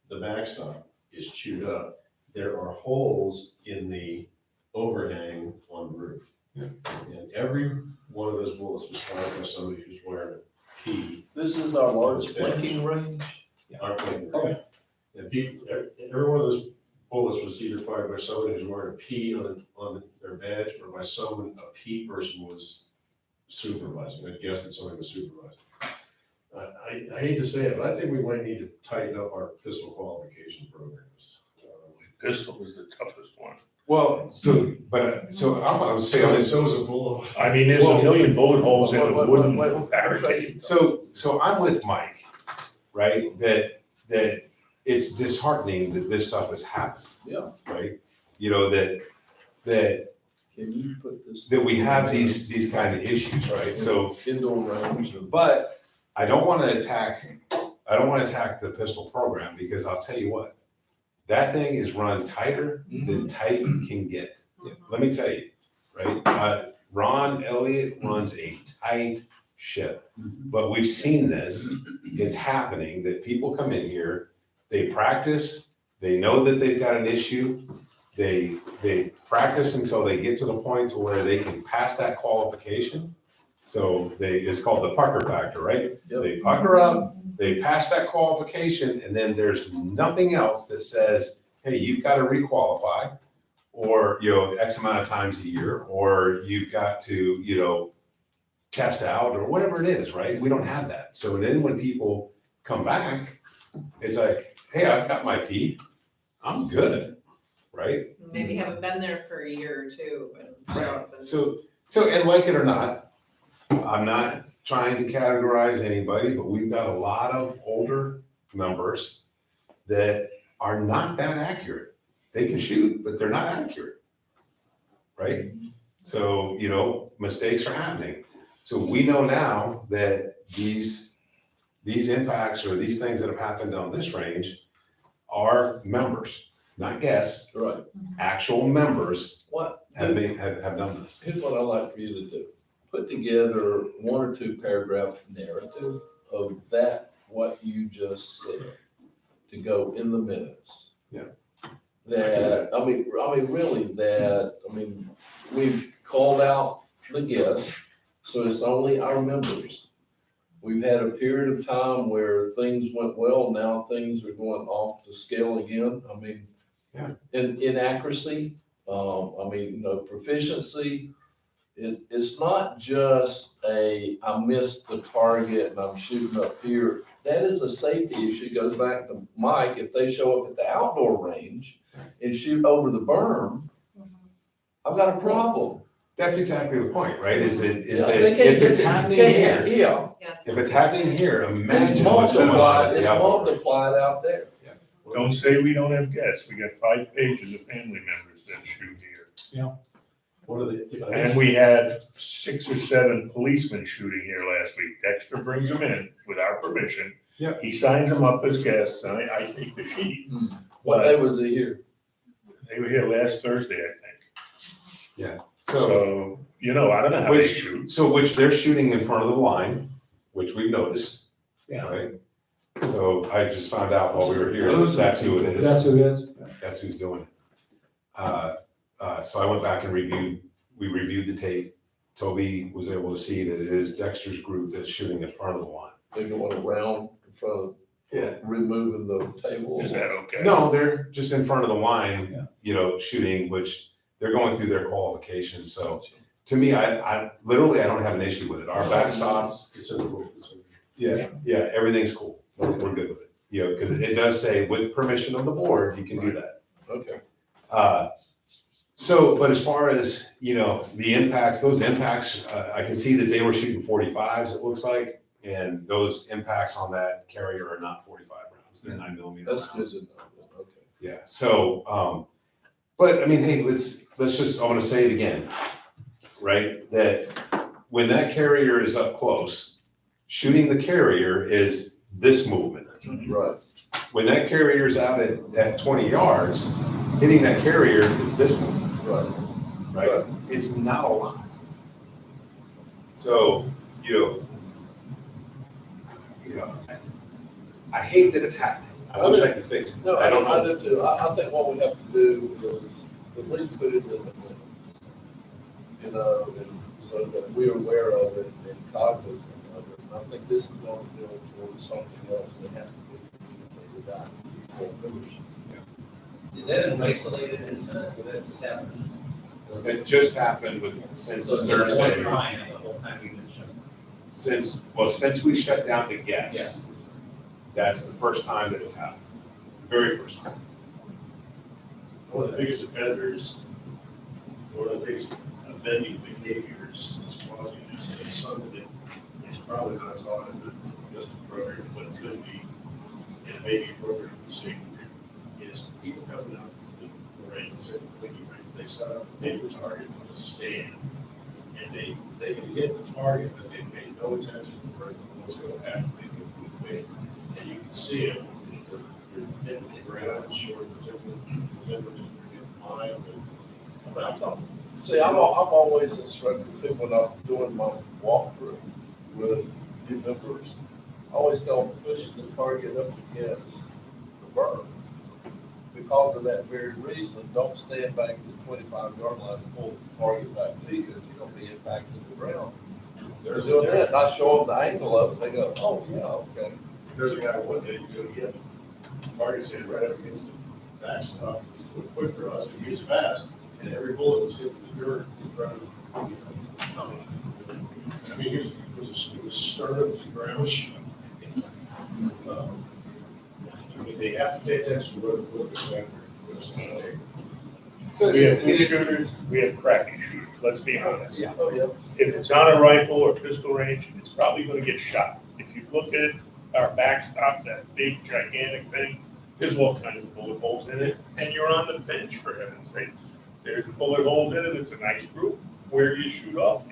the backstop is chewed up. There are holes in the overhang on the roof. Yeah. And every one of those bullets was fired by somebody who's wearing a P. This is our largest blinking range. Okay. And people, every one of those bullets was either fired by somebody who's wearing a P on their badge, or by someone, a P person was supervising. I guess that somebody was supervising. I hate to say it, but I think we might need to tighten up our pistol qualification programs. Pistol was the toughest one. Well, so I was saying this. So is a bullet. I mean, there's a million bullet holes in a Wait, wooden barricade. So I'm with Mike, right? That it's disheartening that this stuff has happened. Yeah. Right? You know, that Can you put this? we have these kind of issues, right? So, Indoor range and. but I don't want to attack the pistol program, because I'll tell you what, that thing is run tighter than tight can get. Let me tell you, right? Ron Elliott runs a tight ship, but we've seen this. It's happening that people come in here, they practice, they know that they've got an issue, they practice until they get to the point to where they can pass that qualification. So it's called the pucker factor, right? Yep. They pucker up, they pass that qualification, and then there's nothing else that says, hey, you've got to requalify, or, you know, X amount of times a year, or you've got to, you know, test out, or whatever it is, right? We don't have that. So then when people come back, it's like, hey, I've got my P, I'm good, right? Maybe haven't been there for a year or two, but show up and. So, and like it or not, I'm not trying to categorize anybody, but we've got a lot of older members that are not that accurate. They can shoot, but they're not accurate, right? So, you know, mistakes are happening. So we know now that these impacts or these things that have happened on this range are members, not guests, Right. actual members What? have done this. Here's what I'd like for you to do. Put together 1 or 2 paragraph narrative of that, what you just said, to go in the minutes. Yeah. That, we've called out the guests, so it's only our members. We've had a period of time where things went well, now things are going off the scale again. I mean, Yeah. inaccuracy, proficiency. It's not just I missed the target and I'm shooting up here. That is a safety issue. It goes back to Mike. If they show up at the outdoor range and shoot over the berm, I've got a problem. That's exactly the point, right? Is that They can't if it's get it. happening Can't- here, Yeah. Yeah, it's- if it's happening here, It's imagine what's going on at multiplied, the it's outdoor. multiplied out there. Don't say we don't have guests. We got 5 pages of family members that shoot here. What are the? And we had 6 or 7 policemen shooting here last week. Dexter brings them in with our permission. Yep. He signs them up as guests, and I take the sheet. What day was it here? They were here last Thursday, I think. So, So, you know, I don't know how they shoot. which they're shooting in front of the line, which we've noticed. Yeah. Right? So I just found out while we were here, that's who it That's is. who it is. That's who's doing it. So I went back and we reviewed the tape. Toby was able to see that it is Dexter's group that's shooting in front of the line. They're going around in front of, Yeah. removing the table. Is that okay? No, they're just in front of the line, Yeah. you know, shooting, which they're going through their qualifications. So to me, I literally, I don't have an issue with it. Our backstops, It's in the rule. Yeah, everything's cool. We're good with it. You know, because it does say with permission of the board, you can do that. Okay. So, but as far as, you know, the impacts, those impacts, I can see that they were shooting 45s, it looks like. And those impacts on that carrier are not 45 rounds, they're 9mm That's good rounds. to know. Okay. Yeah, so, but I mean, hey, let's just, I wanna say it again, right? That when that carrier is up close, shooting the carrier is this movement. Right. When that carrier is out at 20 yards, hitting that carrier is this movement. Right? It's not a lot. So, you know, I hate that it's happening. I wish I could fix it. No, I don't know. do too. I think what we have to do is at least put it in the minutes. You know, and so that we're aware of it and cognizant of it. And I think this is going to build towards something else that has to be communicated out. Is that an isolated incident, or that just happened? It just happened since So it's just one Thursday. time, and the whole time we've been shut. Since we shut down the guests, that's the first time that it's happened. Very first time. One of the biggest offenders, one of the biggest offending behaviors is causing this, and something that is probably not taught in the justice program, but it could be, and it may be appropriate for the state, is people coming out to the range, and they set up a paper target on a stand, and they can hit the target, but they pay no attention to what's going to happen. They go through the way, and you can see it. You're hitting the ground, short, temperatures are getting mild, and about top. See, I'm always instructed too when I'm doing my walkthrough with new members. I always tell them push the target up against the berm. Because of that very reason, don't stand back to the 25-yard line and pull the target back to you, because you're gonna be impacting the ground. They're doing that, and I show them the angle of it, they go, oh, yeah, okay. There's a guy one day, you go, yeah, target stand right up against the backstop, he's doing quick draws, and he was fast, and every bullet was hitting the dirt in front of him. I mean, it was stern, it was a ground shot. I mean, they have to pay attention to what they're after. So, We have good shooters, we have crappy shooters, let's be honest. Oh, yeah. If it's on a rifle or pistol range, it's probably gonna get shot. If you look at our backstop, that big gigantic thing, there's all kinds of bullet holes in it, and you're on the bench, for heaven's sake. There's a bullet hole in it, it's a nice group, where do you shoot off?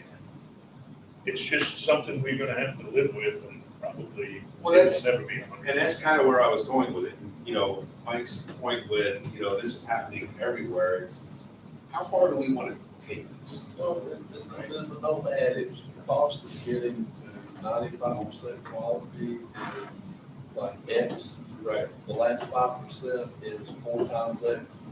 It's just something we're gonna have to live with, and probably Well, that's- it'll never be 100. and that's kind of where I was going with it. You know, Mike's point with, you know, this is happening everywhere. It's how far do we want to take this? So there's an old adage, the cost of getting to 95% quality is like X. Right. The last 5% is 4 times X.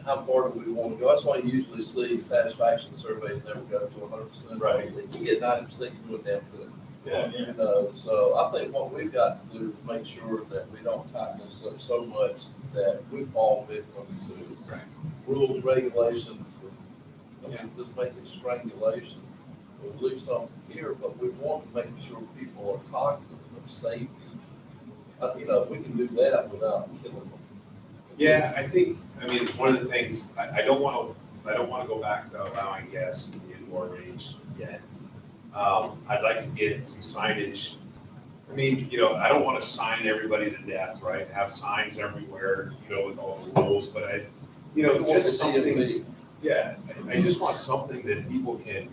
How far do we want to go? That's why you usually see satisfaction surveys never go to 100%. Right. If you get 90%, you're doing damn good. Yeah. You know, so I think what we've got to do is make sure that we don't tighten this up so much that we fall victim to rules, regulations, and, I mean, just make it strangulation. We'll leave some here, but we want to make sure people are cognizant of safety. You know, we can do that without killing them. Yeah, I think, I mean, one of the things, I don't want to go back to allowing guests in the indoor range yet. I'd like to get some signage. I mean, you know, I don't want to sign everybody to death, right? Have signs everywhere, you know, with all the rules, but I, you know, just something, yeah, I just want something that people can,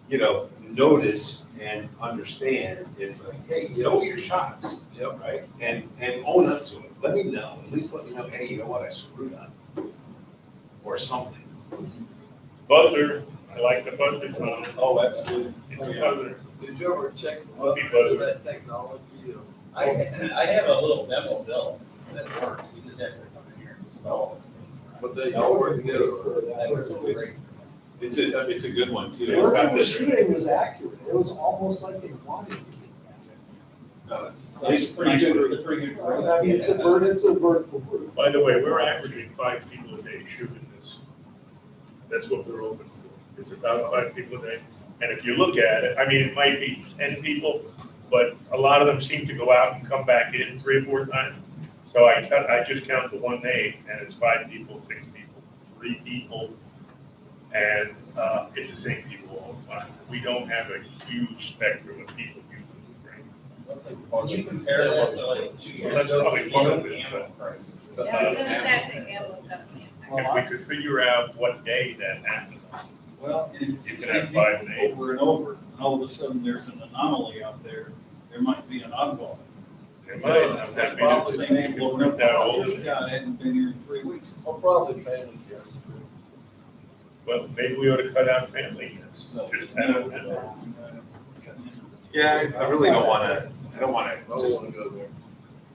you know, notice and understand. It's like, hey, you know your shots, right? And own up to it. Let me know, at least let me know, hey, you know what, I screwed up. Or something. Buzzer, I like the buzzer tone. Oh, absolutely. It's a buzzer. Did you ever check Lucky buzzer. that technology? I have a little demo built that works, we just have to come in here and install it. But they all work together. That was great. It's a good one too. The It's word got they were this, shooting was accurate. It was almost like they wanted to get it's pretty It's good. a pretty good. that. I mean, it's a vertical group. By the way, we're averaging 5 people a day shooting this. That's what we're open for. It's about 5 people a day. And if you look at it, I mean, it might be 10 people, but a lot of them seem to go out and come back in 3 or 4 times. So I just count the one name, and it's 5 people, 6 people, 3 people, and it's the same people all the time. We don't have a huge spectrum of people using the drain. Can you compare that to like 2 Well, years that's ago? probably part of it, but Yeah, I was gonna say, I think that was definitely impacted. if we could figure out what day that happened. Well, and if it's the You can same have 5 people names. over and over, and all of a sudden there's an anomaly out there, there might be an oddball. It might have to be the same people over and over. This guy hadn't been here in 3 weeks. Or probably family guests. Well, maybe we ought to cut out family guests, just have it. Yeah, I really don't wanna, I don't wanna I don't just, wanna go there.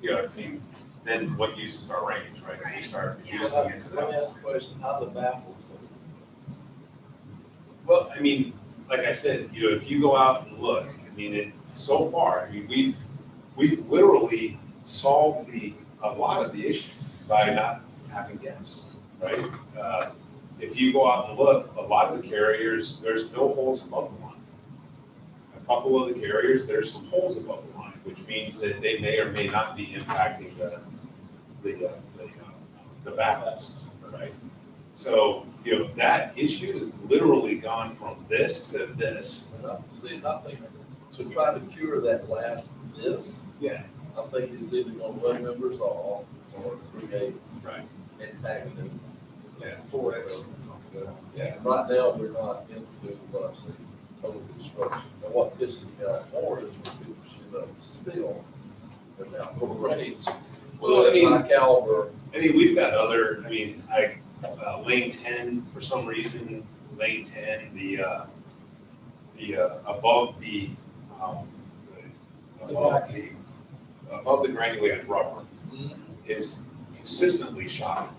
you know, I mean, then what use is our range, right? If we start Yeah. using it to Let me that. ask a question, how the baffles? Well, I mean, like I said, you know, if you go out and look, I mean, so far, I mean, we've literally solved a lot of the issue by not having guests, right? If you go out and look, a lot of the carriers, there's no holes above the line. A couple of the carriers, there's some holes above the line, which means that they may or may not be impacting the baffles, right? So, you know, that issue is literally gone from this to this. See, I think to try to cure that last this, Yeah. I think is either gonna let members off or create Right. antagonism. Yeah. For it. Yeah. Right now, we're not into what I say, total destruction. And what pisses me off more is when people shoot up the spill, they're now going range. Well, I mean, High caliber. I mean, we've got other, I mean, lane 10, for some reason, lane 10, above the granulated rubber is consistently shot.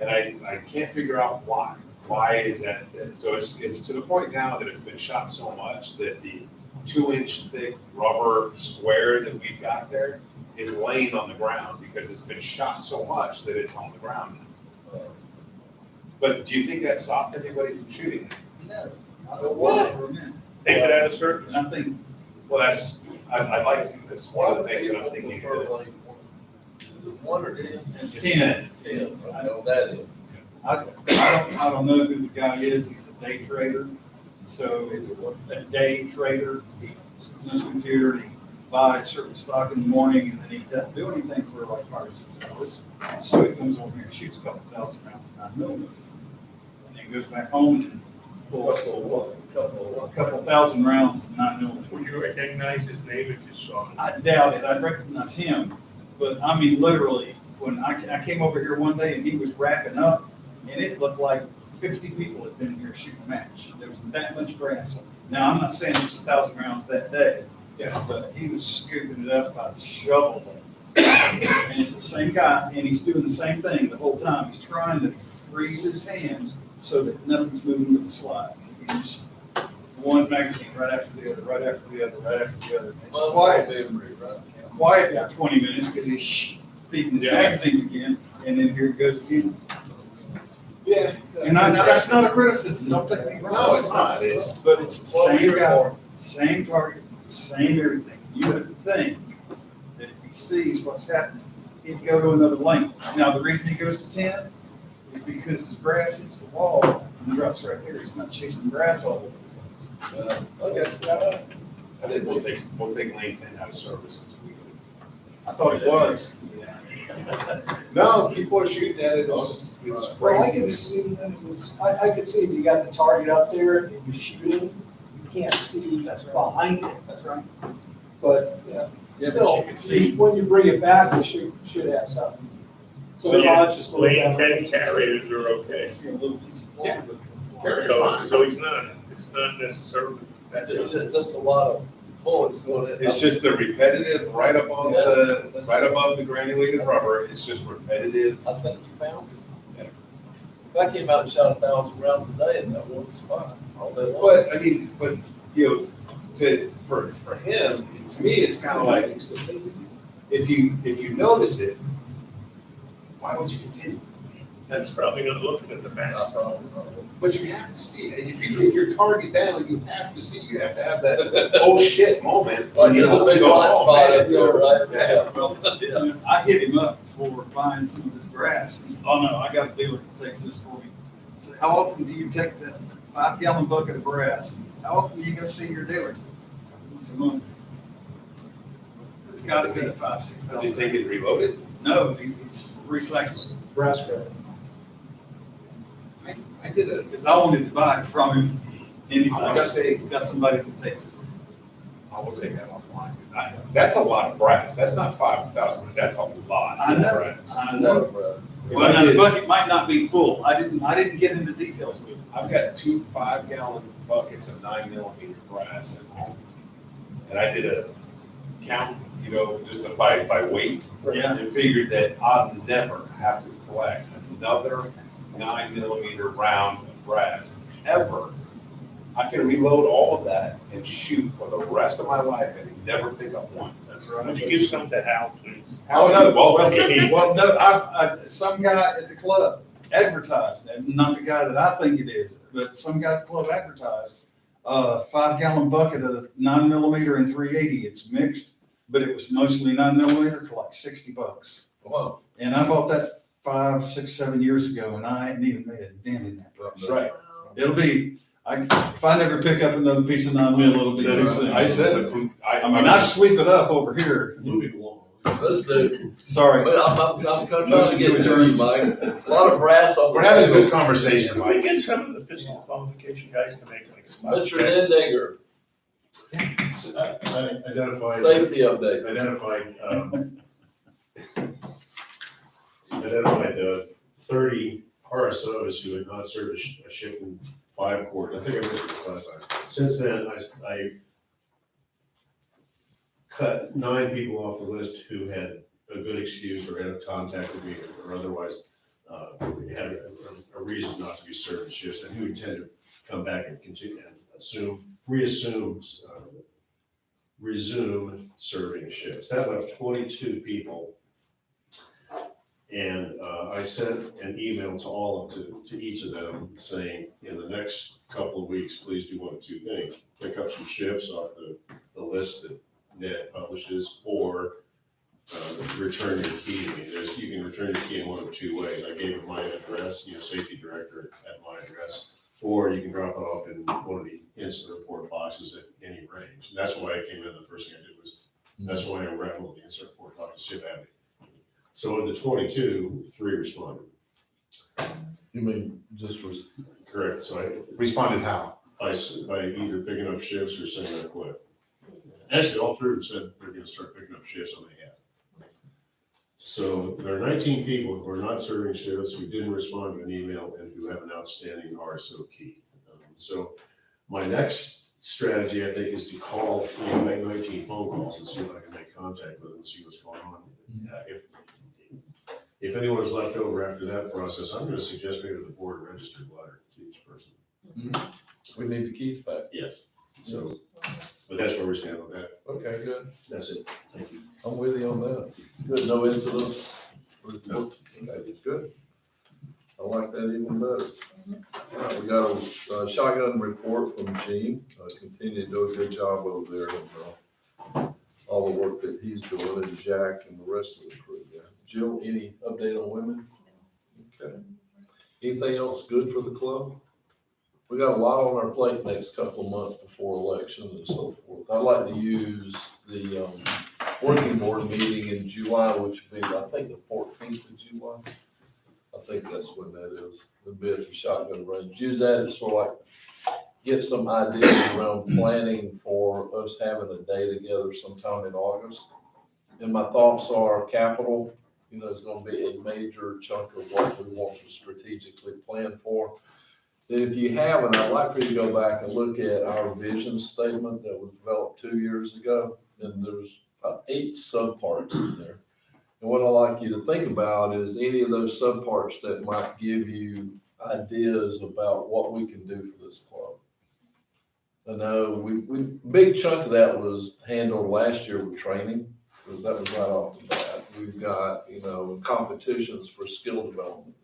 And I can't figure out why. Why is that? So it's to the point now that it's been shot so much that the 2-inch thick rubber square that we've got there is laying on the ground because it's been shot so much that it's on the ground now. But do you think that stopped anybody from shooting it? No, I don't want it for a minute. Take it out of service. And I think, Well, I'd like to. That's one of the things that I'm thinking of doing. One or 10? it's It's 10. 10, okay, that is. I don't know who the guy is, he's a day trader. So a day trader, he sits in his computer and he buys certain stock in the morning and then he doesn't do anything for like 5 or 6 hours. So he comes over here and shoots a couple thousand rounds of 9mm. And then goes back home and pulls a couple thousand rounds of 9mm. Would you recognize his name if you saw him? I doubt it, I'd recognize him, but I mean, literally, when I came over here one day and he was wrapping up, and it looked like 50 people had been here shooting a match. There was that much grass. Now, I'm not saying it was 1,000 rounds that day, Yeah. but he was scooping it up by the shovel. And it's the same guy, and he's doing the same thing the whole time. He's trying to freeze his hands so that nothing's moving with the slide. He's just one magazine right after the other, right after the other, right after the other. It's quiet. Memory, right? Quiet for 20 minutes because he's feeding his Yeah. magazines again, and then here it goes again. Yeah. And that's not a criticism, don't take me wrong. No, it's not. It's, But it's the same guy, same target, same everything. You would think that if he sees what's happening, he'd go to another lane. Now, the reason he goes to 10 is because his grass hits the wall and drops right there. He's not chasing grass all over the place. Okay, I think we'll take lane 10 out of service until we go. I thought it was. No, people are shooting at it. It's just, it's Well, I crazy. could see that it was, I could see if you got the target up there and you shoot it, you can't see That's right. behind it, That's right. but, yeah. Yeah, but Still, you can see. when you bring it back, you should have something. So So they're not just. lane 10 carriers are okay. I see a little piece of wall. So he's not, it's not necessarily. just a lot of bullets going in. It's just the repetitive, right above right above the granulated rubber, it's just repetitive. I think you found it. If I came out and shot 1,000 rounds a day in that one spot, all day long. But, I mean, you know, for him, to me, it's kind of like, if you notice it, why would you continue? That's probably not looking at the max. But you have to see, it. If you take your target down, you have to see, you have to have that, oh shit moment. Like, You there's a know, big go, blind oh, spot man, up there, right? Yeah. Yeah. I hit him up for buying some of his grass. He said, oh no, I got a dealer that takes this for me. I said, how often do you take that 5-gallon bucket of grass? How often do you go see your dealer? Once a month. It's gotta be 5-6 Does he take it and reload it? No, he's recycling. Brass grab. I did a, Because I wanted to buy it from him, and he's I like, wanna I say- got somebody that takes it. I will take that offline. That's a lot of brass, that's not 5,000, that's a lot I of know. brass. I know. If Well, I now the did- bucket might not be full. I didn't get into details with it. I've got 2 5-gallon buckets of 9mm brass at home. And I did a count, you know, just by weight. Yeah. And figured that I'll never have to collect another 9mm round of brass, ever. I can reload all of that and shoot for the rest of my life and never pick up one. That's right. Would you give some to Hal, please? Oh, no, Well, well, no, some guy at the club advertised, and not the guy that I think it is, but some guy at the club advertised, 5-gallon bucket of 9mm and 380. It's mixed, but it was mostly 9mm for like $60. Wow. And I bought that 5, 6, 7 years ago, and I hadn't even made a dent in that. That's right. It'll be, if I never pick up another piece of 9mm, it'll be too soon. I said, I mean, I sweep it up over here. Moving along. Let's do, Sorry. I'm kind of trying to get to you, Mike. A lot of brass on the we're having a table. good conversation, Can we Mike. get some of the pistol qualification guys to make like spot Mr. checks? Dendinger, I identified. safety update. Identified 30 RSOs who had not served a shift in 5 quarters. I think I mentioned this last time. Since then, I cut 9 people off the list who had a good excuse or had contacted me or otherwise had a reason not to be served shifts and who intend to come back and continue and resume serving shifts. That left 22 people. And I sent an email to each of them saying, in the next couple of weeks, please do one of 2 things. Pick up some shifts off the list that Ned publishes, or return your key to me. You can return your key in one of 2 ways. I gave him my address, safety director at my address, or you can drop it off in one of the incident report boxes at any range. And that's why I came in. The first thing I did was, that's why I rattled the incident report box to see if I had it. So of the 22, 3 responded. You mean just was, Correct. So Responded how? by either picking up shifts or saying I quit. Actually, all 3 of them said they're going to start picking up shifts, and they have. So there are 19 people who are not serving shifts, who didn't respond to an email, and who have an outstanding RSO key. So my next strategy, I think, is to call, make 19 phone calls and see if I can make contact with them and see what's going on. If anyone is left over after that process, I'm going to suggest maybe the board registered letter to each person. we need the keys back. Yes. So, but that's where we stand on that. Okay, good. That's it. Thank you. I'm with you on that. Good, no incidents. No. Okay, good. I like that even better. All right, we got a shotgun report from Gene. Continue to do a good job over there and all the work that he's doing, and Jack and the rest of the crew there. Jill, any update on women? Okay. Anything else good for the club? We got a lot on our plate next couple of months before election and so forth. I'd like to use the working board meeting in July, which would be, I think, the 14th of July. I think that's when that is. It'll be at the shotgun range. Use that as sort of like get some ideas around planning for us having a day together sometime in August. And my thoughts are capital, is going to be a major chunk of what we want to strategically plan for. Then if you haven't, I'd like for you to go back and look at our vision statement that was developed 2 years ago. And there's about 8 subparts in there. And what I'd like you to think about is any of those subparts that might give you ideas about what we can do for this club. I know we big chunk of that was handled last year with training, because that was right off the bat. We've got, competitions for skill development.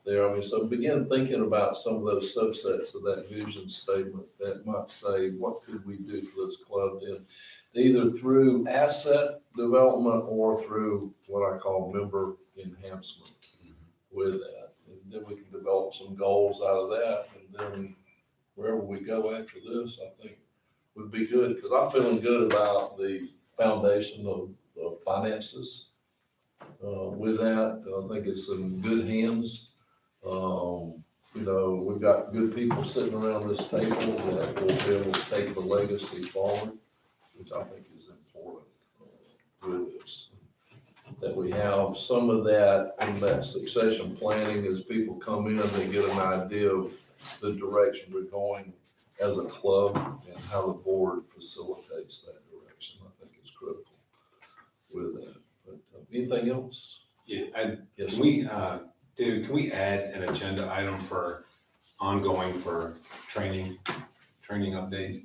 there. I mean, so begin thinking about some of those subsets of that vision statement that might say, what could we do for this club then? Either through asset development or through what I call member enhancement with that. And then we can develop some goals out of that. And then wherever we go after this, I think would be good, because I'm feeling good about the foundation of finances with that. I think it's in good hands. You know, we've got good people sitting around this table that will be able to take the legacy forward, which I think is important with this. That we have some of that in that succession planning as people come in, they get an idea of the direction we're going as a club and how the board facilitates that direction. I think is critical with that. But anything else? Yeah, Yes, can we, David, can we add an agenda item for ongoing for training update?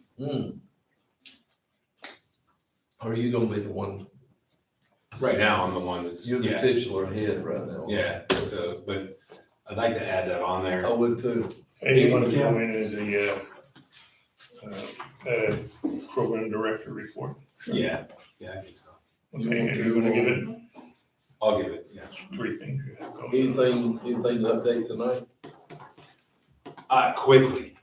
Are you gonna be the one? Right now, I'm the one that's, You're the yeah, titular head right now. yeah, so, but I'd like to add that on there. I would too. Hey, you want to go in as a program director report? Yeah, I think so. Okay, and you're gonna give it I'll give it, yeah. 3 things you have going. Anything to update tonight? Quickly,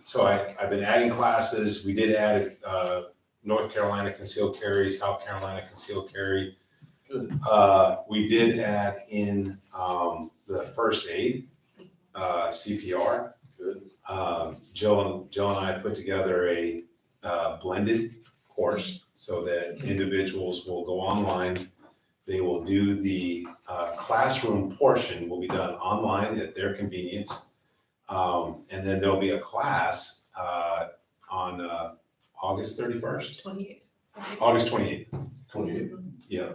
so I've been adding classes. We did add, North Carolina concealed carry, South Carolina concealed carry. Good. We did add in, the first aid, CPR. Good. Jill and I put together a, blended course so that individuals will go online. They will do the, classroom portion will be done online at their convenience. And then there'll be a class, on, August 31st, 28th. August 28th. 28. Yeah.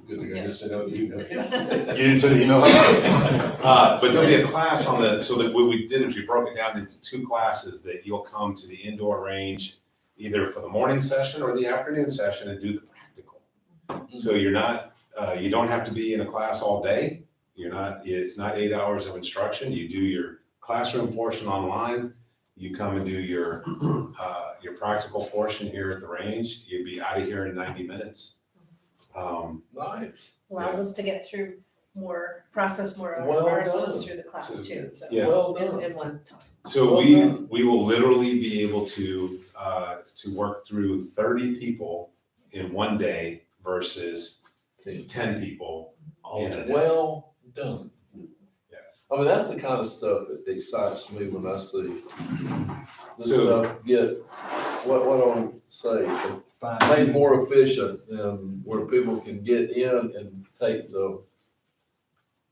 Good thing I just sent out the email. You didn't send the email? But there'll be a class on the, so that what we did is we broke it down into 2 classes that you'll come to the indoor range either for the morning session or the afternoon session and do the practical. So you're not, you don't have to be in a class all day. It's not 8 hours of instruction. You do your classroom portion online. You come and do your practical portion here at the range. You'd be out of here in 90 minutes. Nice. Allows us to get through process more of Well our done. through the class too, so. Yeah. Well done. In one time. So Well we done. will literally be able to work through 30 people in one day versus 10 people in a day. Well done. Yeah. I mean, that's the kind of stuff that excites me when I see this So- stuff get, what I want to say, made more efficient and where people can get in and take the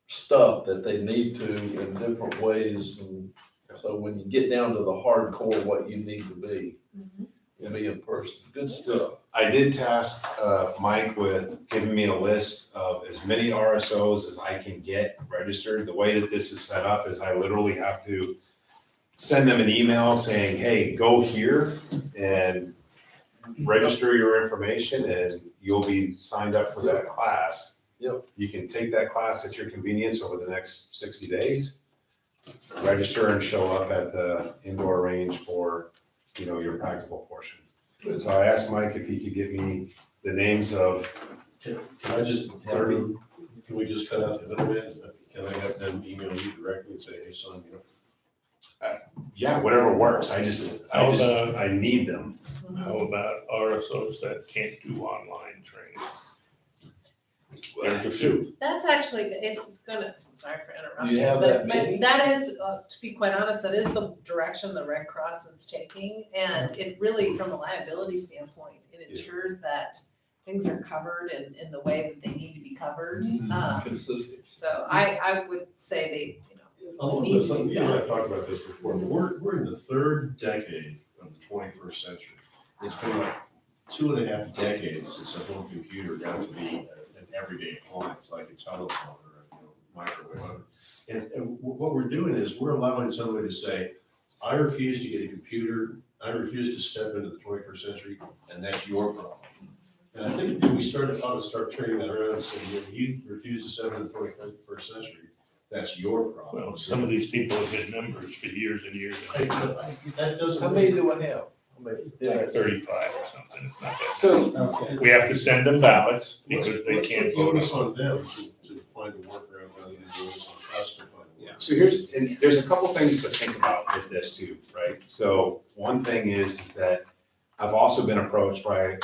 stuff that they need to in different ways. And so when you get down to the hardcore, what you need to be, you be in person. Good stuff. I did task Mike with giving me a list of as many RSOs as I can get registered. The way that this is set up is I literally have to send them an email saying, hey, go here and register your information and you'll be signed up for that class. Yep. You can take that class at your convenience over the next 60 days, register and show up at the indoor range for, your practical portion. So I asked Mike if he could give me the names of, Can I just have 30. them, can we just cut out the middleman? Can I have them email you directly and say, hey, son, yeah, whatever works. I need them. How about RSOs that can't do online training? There's a few. That's actually, it's gonna, sorry for interrupting. You have that many? But that is, to be quite honest, that is the direction the Red Cross is taking. And it really, from a liability standpoint, it ensures that things are covered in the way that they need to be covered. Consistent. So I would say they, Oh, need to listen, do you and I that. have talked about this before, but we're in the 3rd decade of the 21st century. It's been like 2.5 decades since a home computer got to be an everyday appliance, like a telephone or a microwave. And what we're doing is we're allowing somebody to say, I refuse to get a computer, I refuse to step into the 21st century, and that's your problem. And I think we ought to start turning that around and saying, if you refuse to serve in the 21st century, that's your problem. Well, some of these people have been members for years and years. Hey, but that doesn't. How many do I have? Like 35 or something, it's not that. So, We have to send them ballots because they can't vote Focus on on them to find a workaround rather than doing this on us to find a workaround. So there's a couple things to think about with this too, right? So one thing is that I've also been approached by a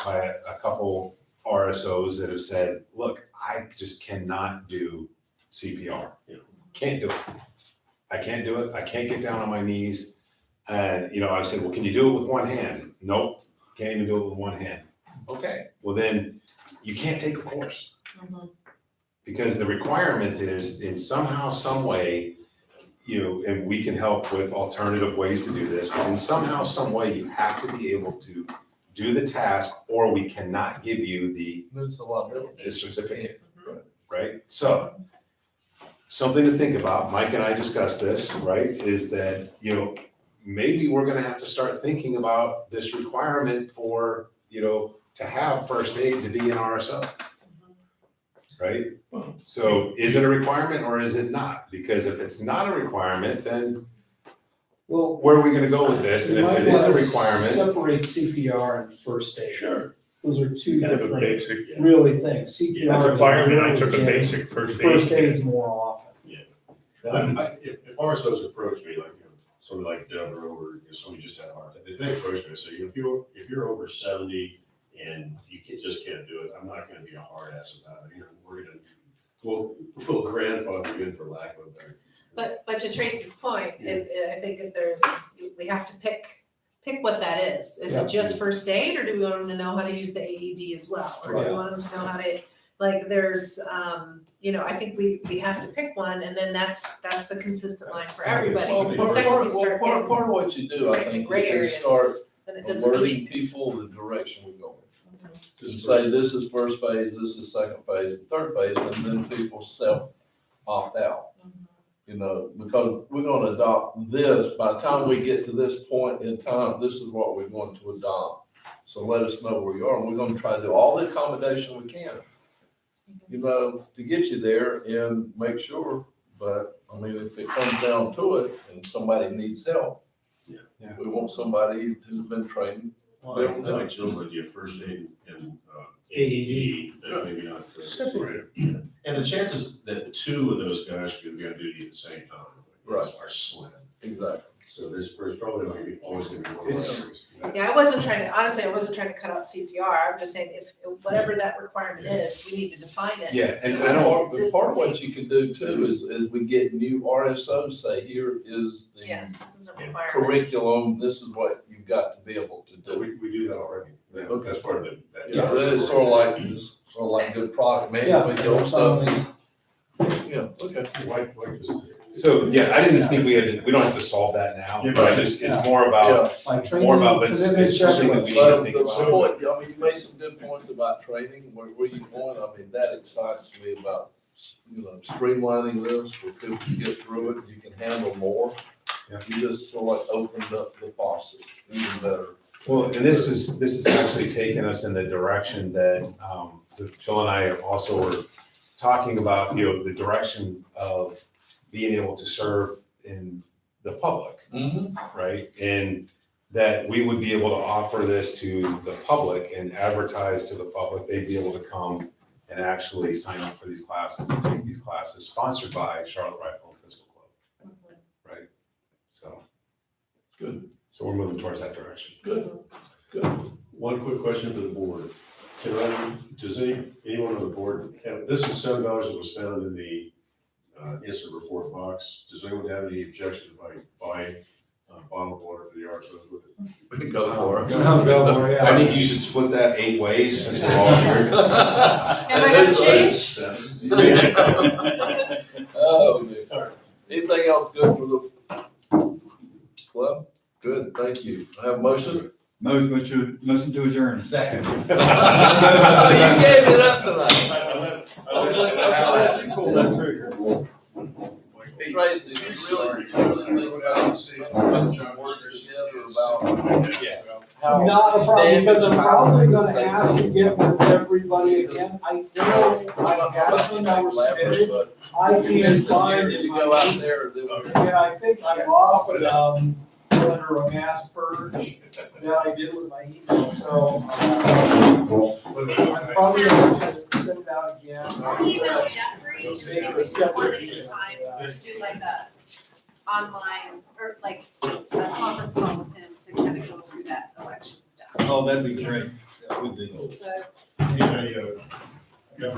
couple RSOs that have said, look, I just cannot do CPR. Yeah. Can't do it. I can't do it. I can't get down on my knees. And, I said, well, can you do it with one hand? Nope, can't even do it with one hand. Okay, well then, you can't take the course. Because the requirement is in somehow, some way, and we can help with alternative ways to do this, but in somehow, some way, you have to be able to do the task, or we cannot give you the certificate, right? So, something to think about, Mike and I discussed this, right, is that, maybe we're gonna have to start thinking about this requirement for, to have first aid to be an RSO. Right? So is it a requirement or is it not? Because if it's not a requirement, then Well, where are we gonna go with this? And we if might it is a wanna requirement, separate CPR and first aid. Sure. Those are two Kind of a different, basic. really things. CPR. As a is fireman, I really took a getting- basic first aid. First aid's more often. If RSOs approach me, like, somebody like Deborah or somebody just had a heart attack, if they approach me and say, if you're over 70 and you just can't do it, I'm not gonna be a hard ass about it. We'll grandfather you in for lack of a better. But to Tracy's point, I think we have to pick what that is. Is Yeah. it just first aid, or do we want them to know how to use the AED as well? Or do we want them to know how to, there's, I think we have to pick one, and then that's the consistent line for everybody. Well, Because the second we start part getting, of what you do, I getting think, gray is areas, start then it doesn't alerting mean. people the direction we're going. This You is say this is first phase, this is second phase, and third phase, and then people opt out. Because we're gonna adopt this, by the time we get to this point in time, this is what we're going to adopt. So let us know where you are, and we're gonna try to do all the accommodation we can, to get you there and make sure. But, if it comes down to it and somebody needs help, Yeah. we want somebody who's been trained. Well, I like Jill's idea, first aid and AED, that maybe not. Separate. And the chances that two of those guys are gonna be on duty at the same time Right. are slim. Exactly. So there's probably always gonna be one. It's- Yeah, I wasn't trying to cut out CPR. I'm just saying if whatever that requirement is, we need to define it. Yeah, and so I we have don't- But part of what consistency. you can do too is we get new RSOs say, here is Yeah, the this is a requirement. curriculum, this is what you've got to be able to do. We do that already. Okay. That's part of the. that- Yeah, then it's sort of like good product management, Yeah, your own stuff. absolutely. Yeah, okay. Like just. so yeah, I didn't think we don't have to solve that now, Yeah, but it's more about, Like training, more about, it's commitment, something that we need checklist. to think The about. point, you made some good points about training, where you going, that excites me about, streamlining this, where people can get through it, you can handle more. Yeah. You just sort of like opened up the faucet even better. Well, and this is actually taking us in the direction that, so Jill and I also were talking about, the direction of being able to serve in the public, right? And that we would be able to offer this to the public and advertise to the public, they'd be able to come and actually sign up for these classes and take these classes, sponsored by Charlotte Rifle and Pistol Club, right? So. Good. So we're moving towards that direction. Good. One quick question for the board. Does anyone on the board have, this is $7 that was found in the instant report box. Does anyone have any objection if I buy a bottle of water for the RSOs with it? Go for it. No, go for it, yeah. I think you should split that 8 ways since we're all here. Am I gonna change? Oh, dear. Anything else good for the club? Good, thank you. I have a motion. Motion to adjourn. Second. You gave it up tonight. I'll let you pull that trigger. Tracy, you really think about working together about how Not a problem, because I'm standing probably power gonna is have to get with everybody again. I know I have some that were submitted. But I can't find did in you my go out there or did And I think I lost under a mass purge that I did with my email, so I'm probably gonna have to send it out again. Email Jeffrey, to see if we can Separate coordinate email. times to do like a online, or like a conference call with him to kind of go through that election stuff. Oh, that'd be great. That would be. So Yeah, yeah.